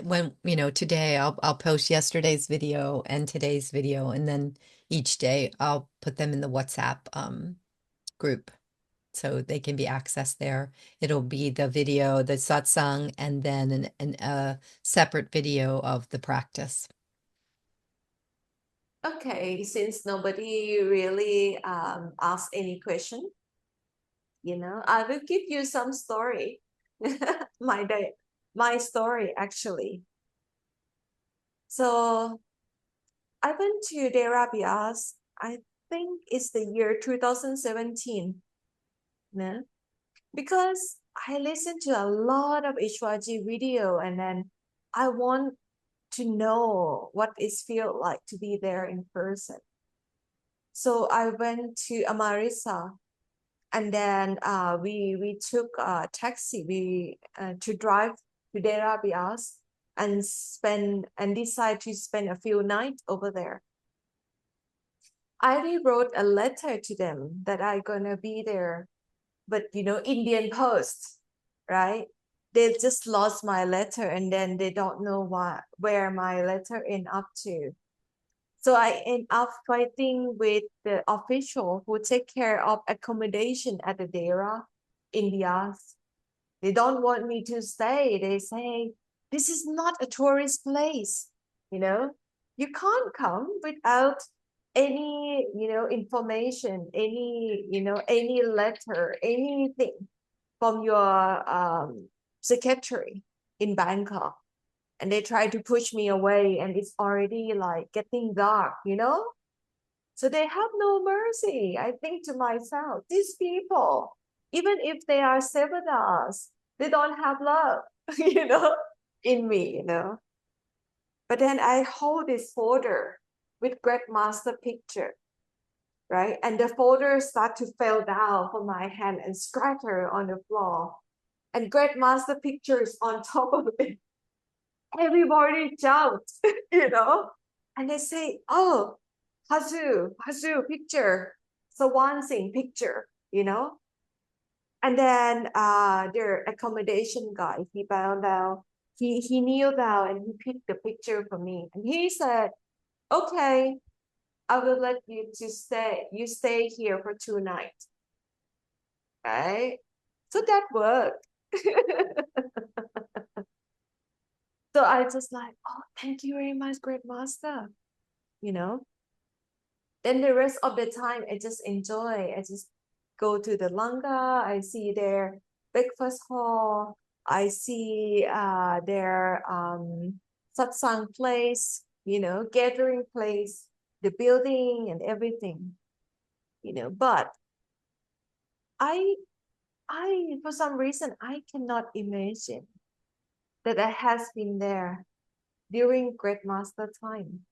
when, you know, today I'll post yesterday's video and today's video, and then each day I'll put them in the WhatsApp group so they can be accessed there. It'll be the video, the satsang, and then a separate video of the practice. Okay, since nobody really asked any question, you know, I will give you some story. my day, my story actually. So I went to Dera Bias, I think it's the year 2017. No? Because I listened to a lot of HYG video and then I want to know what it feels like to be there in person. So I went to Amarisa, and then we took a taxi to drive to Dera Bias and decide to spend a few nights over there. I already wrote a letter to them that I'm gonna be there, but you know, Indian Post, right? They just lost my letter and then they don't know where my letter end up to. So I end up fighting with the official who take care of accommodation at the Dera in Bias. They don't want me to stay. They say, this is not a tourist place. You know, you can't come without any, you know, information, any, you know, any letter, anything from your secretary in Bangkok. And they try to push me away and it's already like getting dark, you know? So they have no mercy. I think to myself, these people, even if they are seminars, they don't have love, you know, in me, you know. But then I hold this folder with Great Master picture, right? And the folder start to fall down from my hand and scatter on the floor. And Great Master picture is on top of it. Everybody jumped, you know. And they say, oh, Hazu picture, Swan Singh picture, you know. And then their accommodation guy, he bowed down, he kneeled down and he picked the picture for me. And he said, okay, I will let you to stay. You stay here for 2 nights, right? So that worked. So I just like, oh, thank you very much, great master. You know. Then the rest of the time, I just enjoy. I just go to the Langa. I see their breakfast hall. I see their satsang place, you know, gathering place, the building and everything, you know. But I, for some reason, I cannot imagine that I has been there during Great Master time.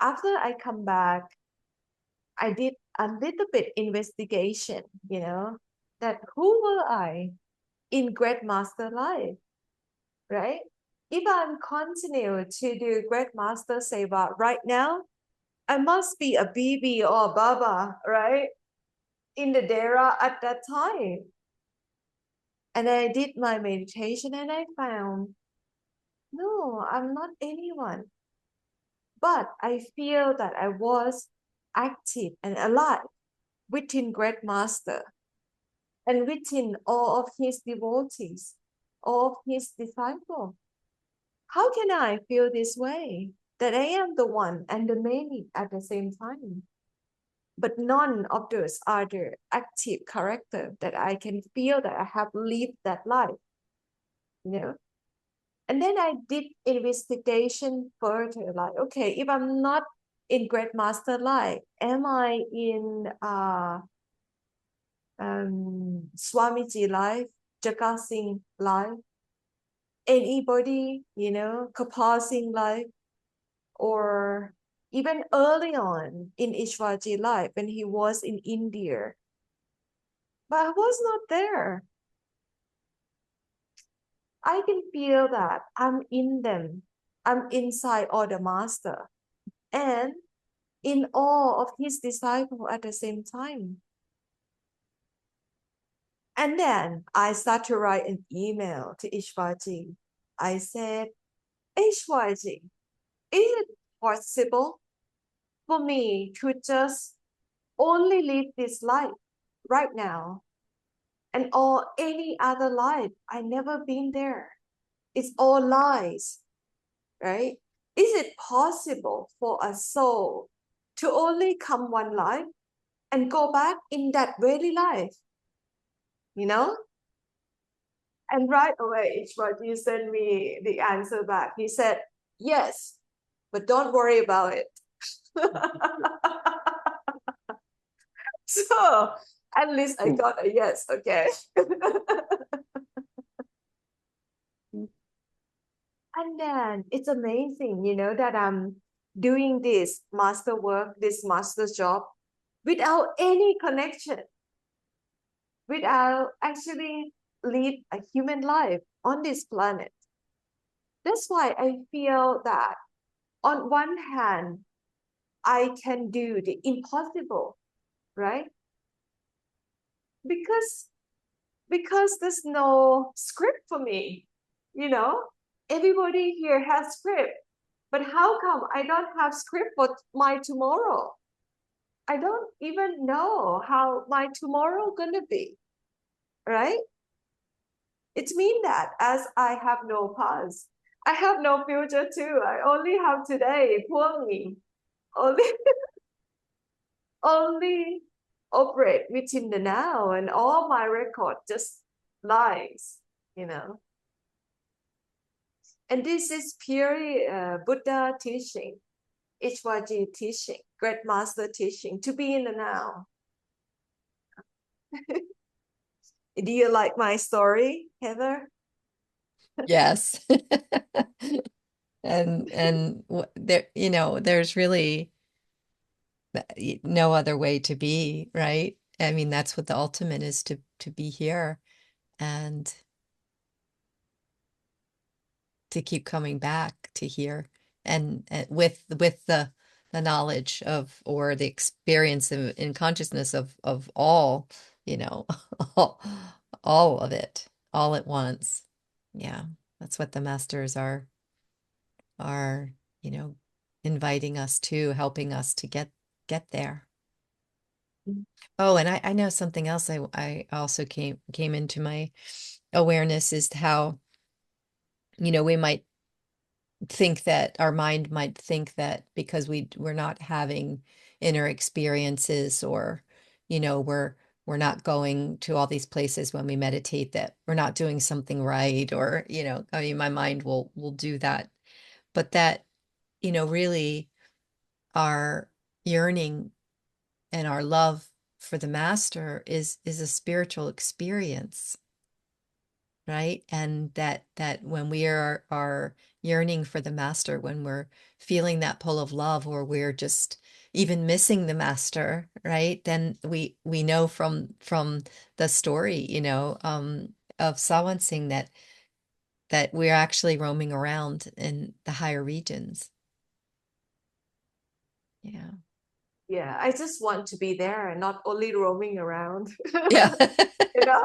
After I come back, I did a little bit investigation, you know, that who were I in Great Master life, right? If I'm continue to do Great Master Seva right now, I must be a BB or a Baba, right? In the Dera at that time. And I did my meditation and I found, no, I'm not anyone. But I feel that I was active and alive within Great Master and within all of his devotees, all of his disciples. How can I feel this way? That I am the one and the many at the same time. But none of those are the active character that I can feel that I have lived that life, you know? And then I did investigation further, like, okay, if I'm not in Great Master life, am I in Swamiji life, Jagat Singh life, anybody, you know, Kapal Singh life, or even early on in Ishwaji life when he was in India. But I was not there. I can feel that I'm in them. I'm inside all the master and in all of his disciples at the same time. And then I start to write an email to Ishwaji. I said, Ishwaji, is it possible for me to just only live this life right now and all any other life? I never been there. It's all lies, right? Is it possible for a soul to only come one life and go back in that very life? You know? And right away, Ishwaji sent me the answer back. He said, yes, but don't worry about it. So at least I got a yes, okay. And then it's amazing, you know, that I'm doing this master work, this master job without any connection, without actually live a human life on this planet. That's why I feel that on one hand, I can do the impossible, right? Because there's no script for me, you know. Everybody here has script, but how come I don't have script for my tomorrow? I don't even know how my tomorrow gonna be, right? It means that as I have no past, I have no future too. I only have today. Poor me. Only only operate within the now, and all my record just lies, you know. And this is purely Buddha teaching, Ishwaji teaching, Great Master teaching, to be in the now. Do you like my story, Heather? Yes. And there, you know, there's really no other way to be, right? I mean, that's what the ultimate is, to be here and to keep coming back to here and with the knowledge of or the experience in consciousness of all, you know, all, all of it all at once. Yeah, that's what the masters are, you know, inviting us to, helping us to get there. Mm. Oh, and I know something else I also came into my awareness is how, you know, we might think that our mind might think that because we're not having inner experiences, or you know, we're not going to all these places when we meditate, that we're not doing something right, or you know, I mean, my mind will do that, but that, you know, really our yearning and our love for the master is a spiritual experience, right? And that when we are yearning for the master, when we're feeling that pull of love, or we're just even missing the master, right? Then we know from the story, you know, of Sawan Singh, that we're actually roaming around in the higher regions. Yeah. Yeah, I just want to be there and not only roaming around. Yeah. You know,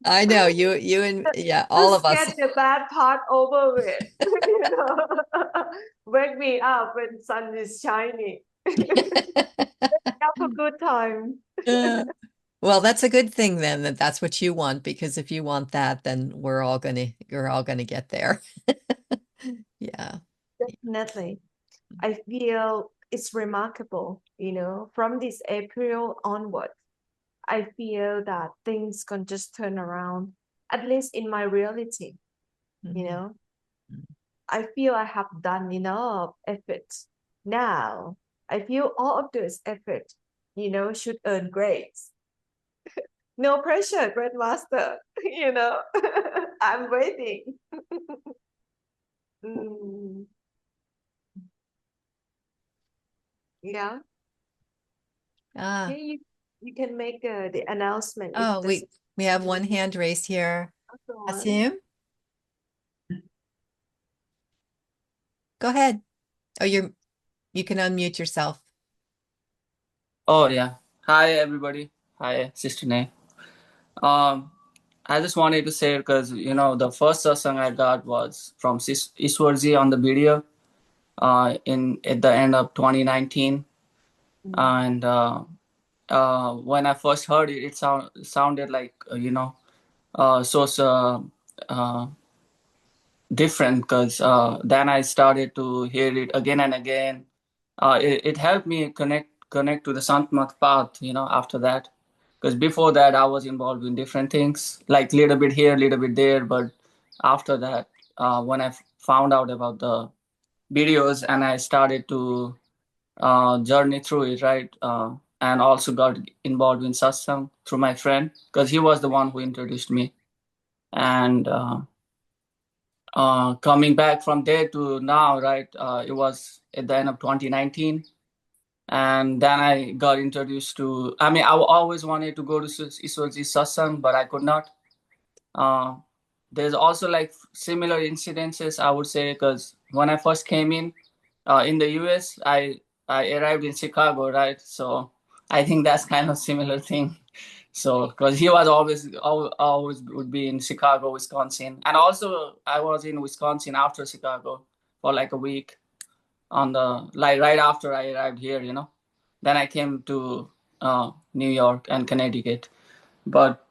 I know you and yeah, all just of us. get the bad part over with. You know, wake me up when sun is shining. Have a good time. Yeah. Well, that's a good thing then, that's what you want, because if you want that, then you're all gonna get there. Yeah. Definitely. I feel it's remarkable, you know, from this April onward, I feel that things can just turn around, at least in my reality, you Mhm. know. I feel I have done enough effort. Now, I feel all of this effort, you know, should earn grades. No pressure, Grandmaster, you know. I'm waiting. Mm, yeah. Ah, Okay, you can make the announcement if oh, this we have one hand raised here. other one. Asim, go ahead. Oh, you can unmute yourself. Oh yeah. Hi everybody. Hi Sister Nay. Um, I just wanted to say because the first satsang I got was from Iswarji on the video in at the end of 2019, Mm. and when I first heard it, it sounded like so uh, different because then I started to hear it again and again. It helped me connect to the Santmat path, after that. Because before that, I was involved in different things, like little bit here, little bit there. But after that, when I found out about the videos and I started to journey through it, right? And also got involved in satsang through my friend because he was the one who introduced me. And coming back from there to now, right? It was at the end of 2019, and then I got introduced to. I mean, I always wanted to go to Iswarji satsang, but I could not. Uh, there's also like similar incidences, I would say, because when I first came in the US, I arrived in Chicago, right? So I think that's kind of similar thing. So because he was always would be in Chicago, Wisconsin, and also I was in Wisconsin after Chicago for like a week on the like right after I arrived here. Then I came to New York and Connecticut, but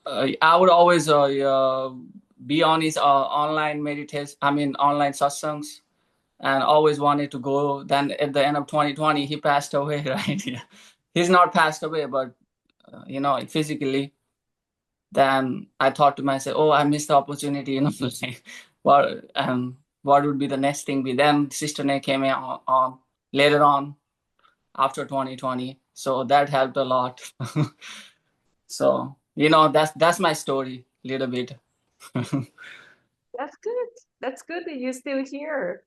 I would always be on his online meditation. I mean, online satsangs, and always wanted to go. Then at the end of 2020, he passed away. Right? Yeah. He's not passed away, but physically. Then I thought to myself, "Oh, I missed the opportunity." Like, what would be the next thing? Be then Sister Nay came on later on after 2020, so that helped a lot. So that's my story, little bit. That's good. That's good that you're still here.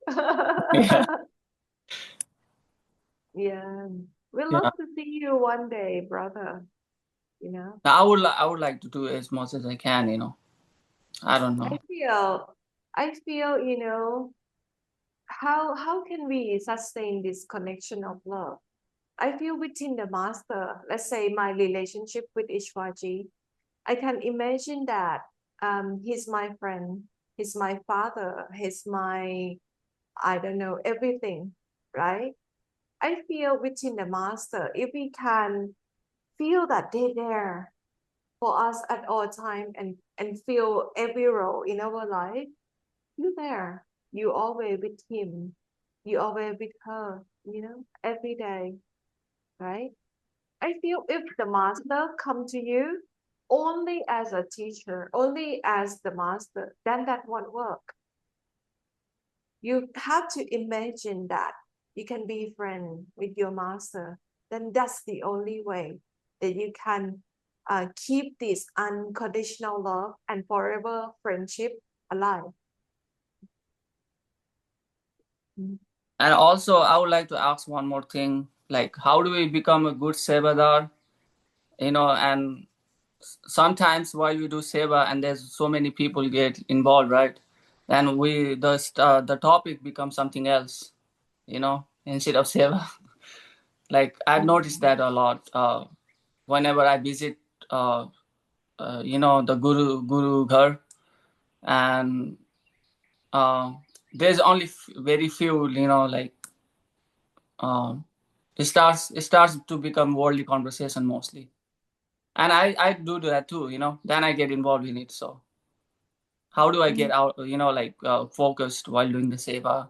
Yeah, Yeah. We'd love yeah. to see you one day, brother. You know, I would like to do as much as I can. I don't I know. feel, I feel, how can we sustain this connection of love? I feel within the master, let's say my relationship with Ishwaji, I can imagine that he's my friend, he's my father, he's my, I don't know, everything, right? I feel within the master, if we can feel that they're there for us at all time and feel every role in our life, you're there. You always with him. You always with her, every day, right? I feel if the master come to you only as a teacher, only as the master, then that won't work. You have to imagine that you can be friend with your master. Then that's the only way that you can keep this unconditional love and forever friendship alive. Mm. And also, I would like to ask one more thing. Like, how do we become a good sevadar? And sometimes while we do seva, and there's so many people get involved, right? And the topic becomes something else, instead of seva. Like, I've noticed that a lot. Whenever I visit, the guru ghar, and there's only very few, like, um, it starts to become worldly conversation mostly, and I do that too. Then I get involved in it. So how do I get out, like, focused while doing the seva,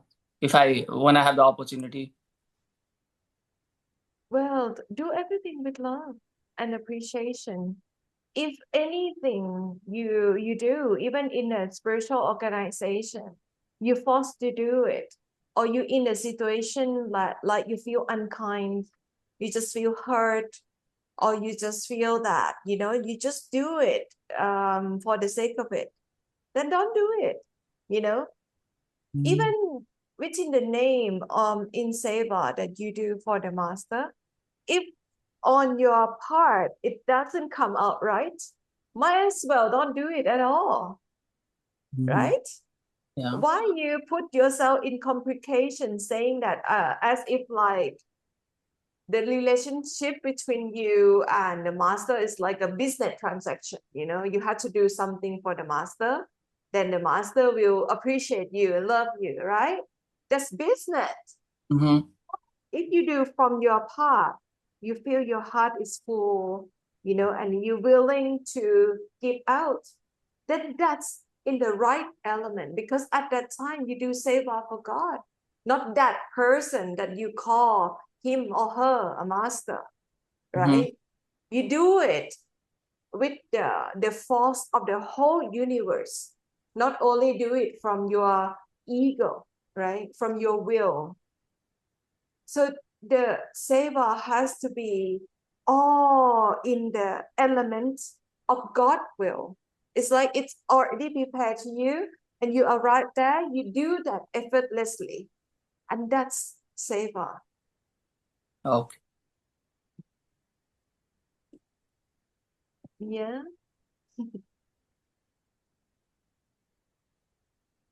when I have the opportunity? Well, do everything with love and appreciation. If anything you do, even in a spiritual organization, you're forced to do it, or you in a situation like you feel unkind, you just feel hurt, or you just feel that you just do it for the sake of it, then don't do it. Even within the name in seva that you do for the master, if on your part it doesn't come out right, might as well don't do it at all, right? Yeah. Why you put yourself in complication saying that as if like the relationship between you and the master is like a business transaction. You have to do something for the master, then the master will appreciate you and love you, right? That's business. Mm-hmm. If you do from your part, you feel your heart is full, and you're willing to give out, then that's in the right element, because at that time you do seva for God, not that person that you call him or her a master, right? You do it with the force of the whole universe, not only do it from your ego, right? From your will. So the seva has to be all in the element of God will. It's like it's already prepared to you, and you are right there. You do that effortlessly, and that's seva. Okay. Yeah.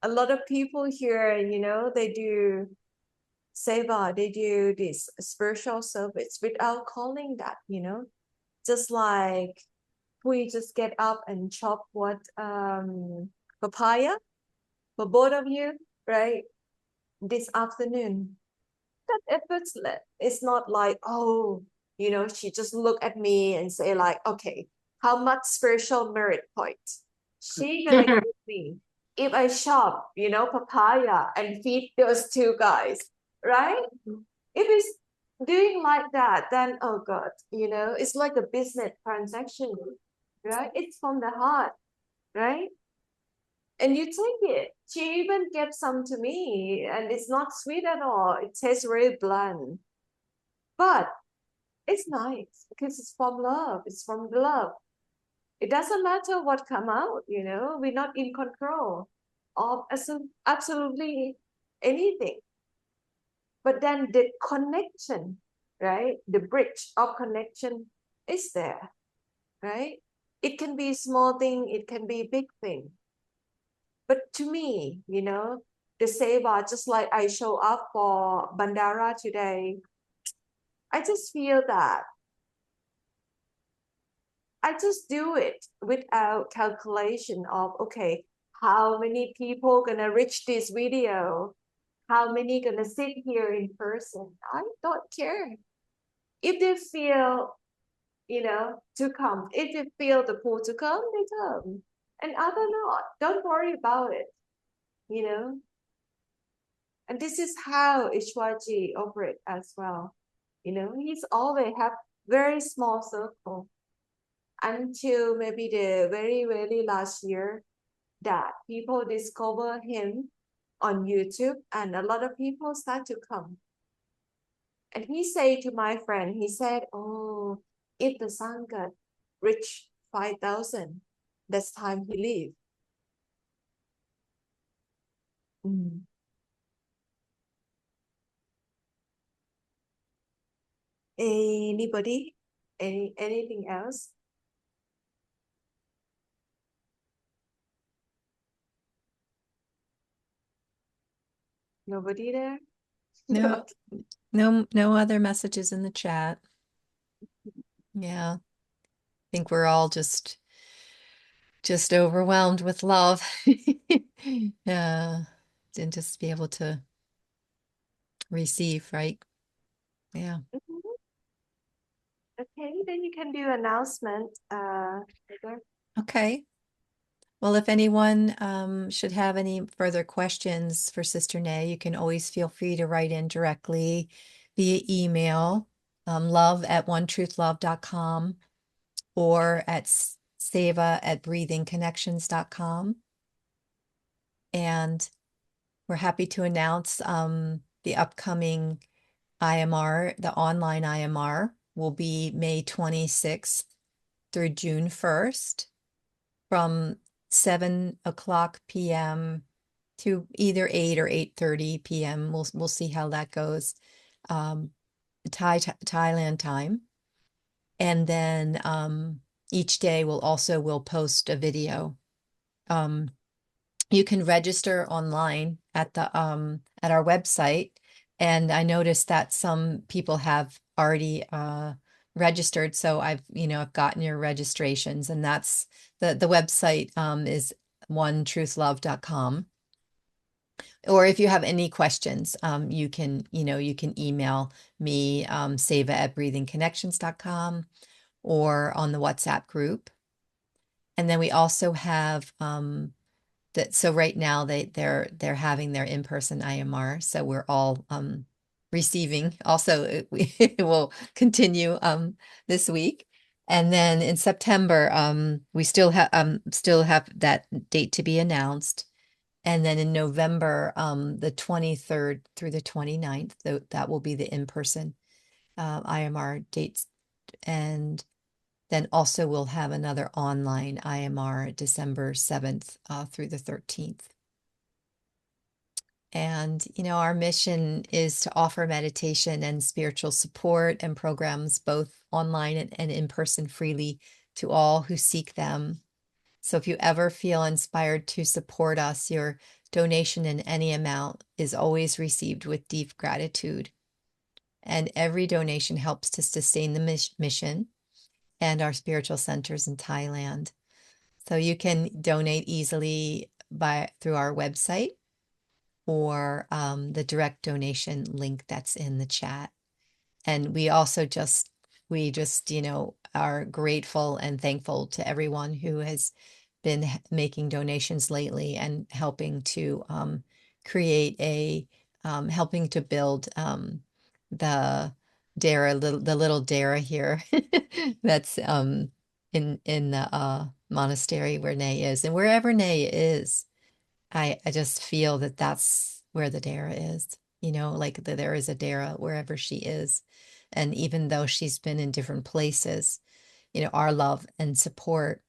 A lot of people here, they do seva, they do this spiritual service without calling that, just like we just get up and chop what papaya for both of you, right? This afternoon. That effortless. It's not like, oh, she just look at me and say like, okay, how much spiritual merit points she gonna give me if I shop, papaya and feed those two guys, right? If it's doing like that, then oh God, it's like a business transaction, right? It's from the heart, right? And you take it. She even gave some to me, and it's not sweet at all. It tastes very bland, but it's nice because it's from love. It's from the love. It doesn't matter what come out. We're not in control of absolutely anything. But then the connection, right? The bridge of connection is there, right? It can be small thing. It can be big thing. But to me, the seva, just like I show up for Bhandara today. I just feel that I just do it without calculation of, okay, how many people gonna reach this video? How many gonna sit here in person? I don't care. If they feel, to come, if they feel the pull to come, they come. And other not. Don't worry about it, you know. And this is how Ishwaji operate as well. He's always have very small circle until maybe the very, very last year that people discover him on YouTube and a lot of people start to come. And he said to my friend, he said, oh, if the Sangha reach 5,000, that's time he leave. Mm. Anybody? Anything else? Nobody there? No, no other messages in the chat. Yeah. I think we're all just overwhelmed with love. Yeah. And just be able to receive, right? Yeah. Mhm. Okay, then you can do announcement. Later. Okay. Well, if anyone should have any further questions for Sister Nay, you can always feel free to write in directly via email, love@onetruth.love.com or at seva@breathingconnections.com. And we're happy to announce the upcoming IMR, the online IMR will be May 26th through June 1st from 7 o'clock p.m. to either 8 or 8:30 p.m. We'll see how that goes. Thailand time. And then each day we'll post a video. You can register online at our website. And I noticed that some people have already registered. So I've gotten your registrations, and that's the website is onetruthLove.com. Or if you have any questions, you can email me, seva@breathingconnections.com, or on the WhatsApp group. And then we also have so right now they're having their in-person IMR, so we're all receiving. Also, it will continue this week. And then in September, we still have that date to be announced. And then in November, the 23rd through the 29th, that will be the in-person IMR dates. And then also we'll have another online IMR December 7th through the 13th. And, our mission is to offer meditation and spiritual support and programs both online and in person freely to all who seek them. So if you ever feel inspired to support us, your donation in any amount is always received with deep gratitude. And every donation helps to sustain the mission and our spiritual centers in Thailand. So you can donate easily through our website or the direct donation link that's in the chat. And we also just are grateful and thankful to everyone who has been making donations lately and helping to helping to build the the little Dara here that's in the monastery where Nay is. And wherever Nay is, I just feel that that's where the Dara is, like there is a Dara wherever she is. And even though she's been in different places, our love and support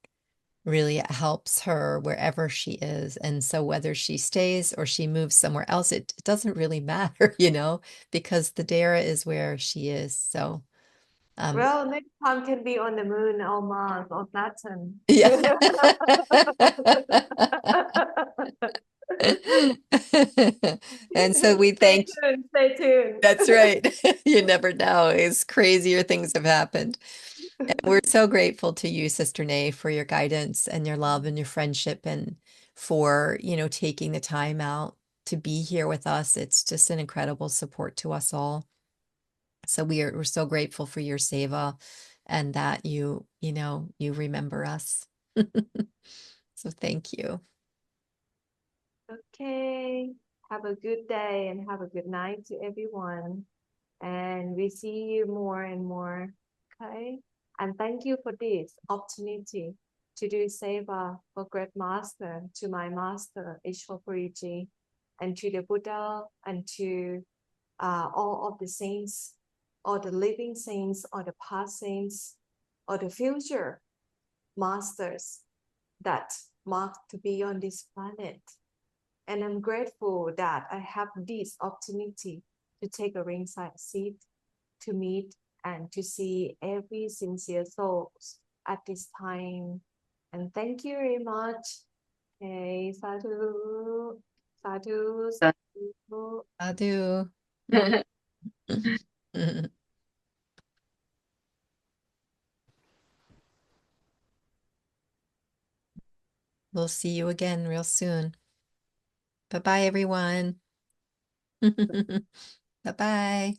really helps her wherever she is. And so whether she stays or she moves somewhere else, it doesn't really matter, because the Dara is where she is. So Well, next time can be on the moon or Mars or Saturn. yeah. And so we Stay thank tuned. Stay tuned. That's right. You never know. It's crazier things have happened. And we're so grateful to you, Sister Nay, for your guidance and your love and your friendship and for, taking the time out to be here with us. It's just an incredible support to us all. So we're so grateful for your seva and that you remember us. So thank you. Okay. Have a good day and have a good night to everyone. And we see you more and more. Okay. And thank you for this opportunity to do seva for Great Master, to my Master, Ishwapuriji, and to the Buddha, and to all of the saints, or the living saints, or the past saints, or the future masters that mark to be on this planet. And I'm grateful that I have this opportunity to take a ringside seat, to meet and to see every sincere soul at this time. And thank you very much. Okay, sadhu, sadhu, sadhu. Sadhu. We'll see you again real soon. Bye-bye, everyone. Bye-bye.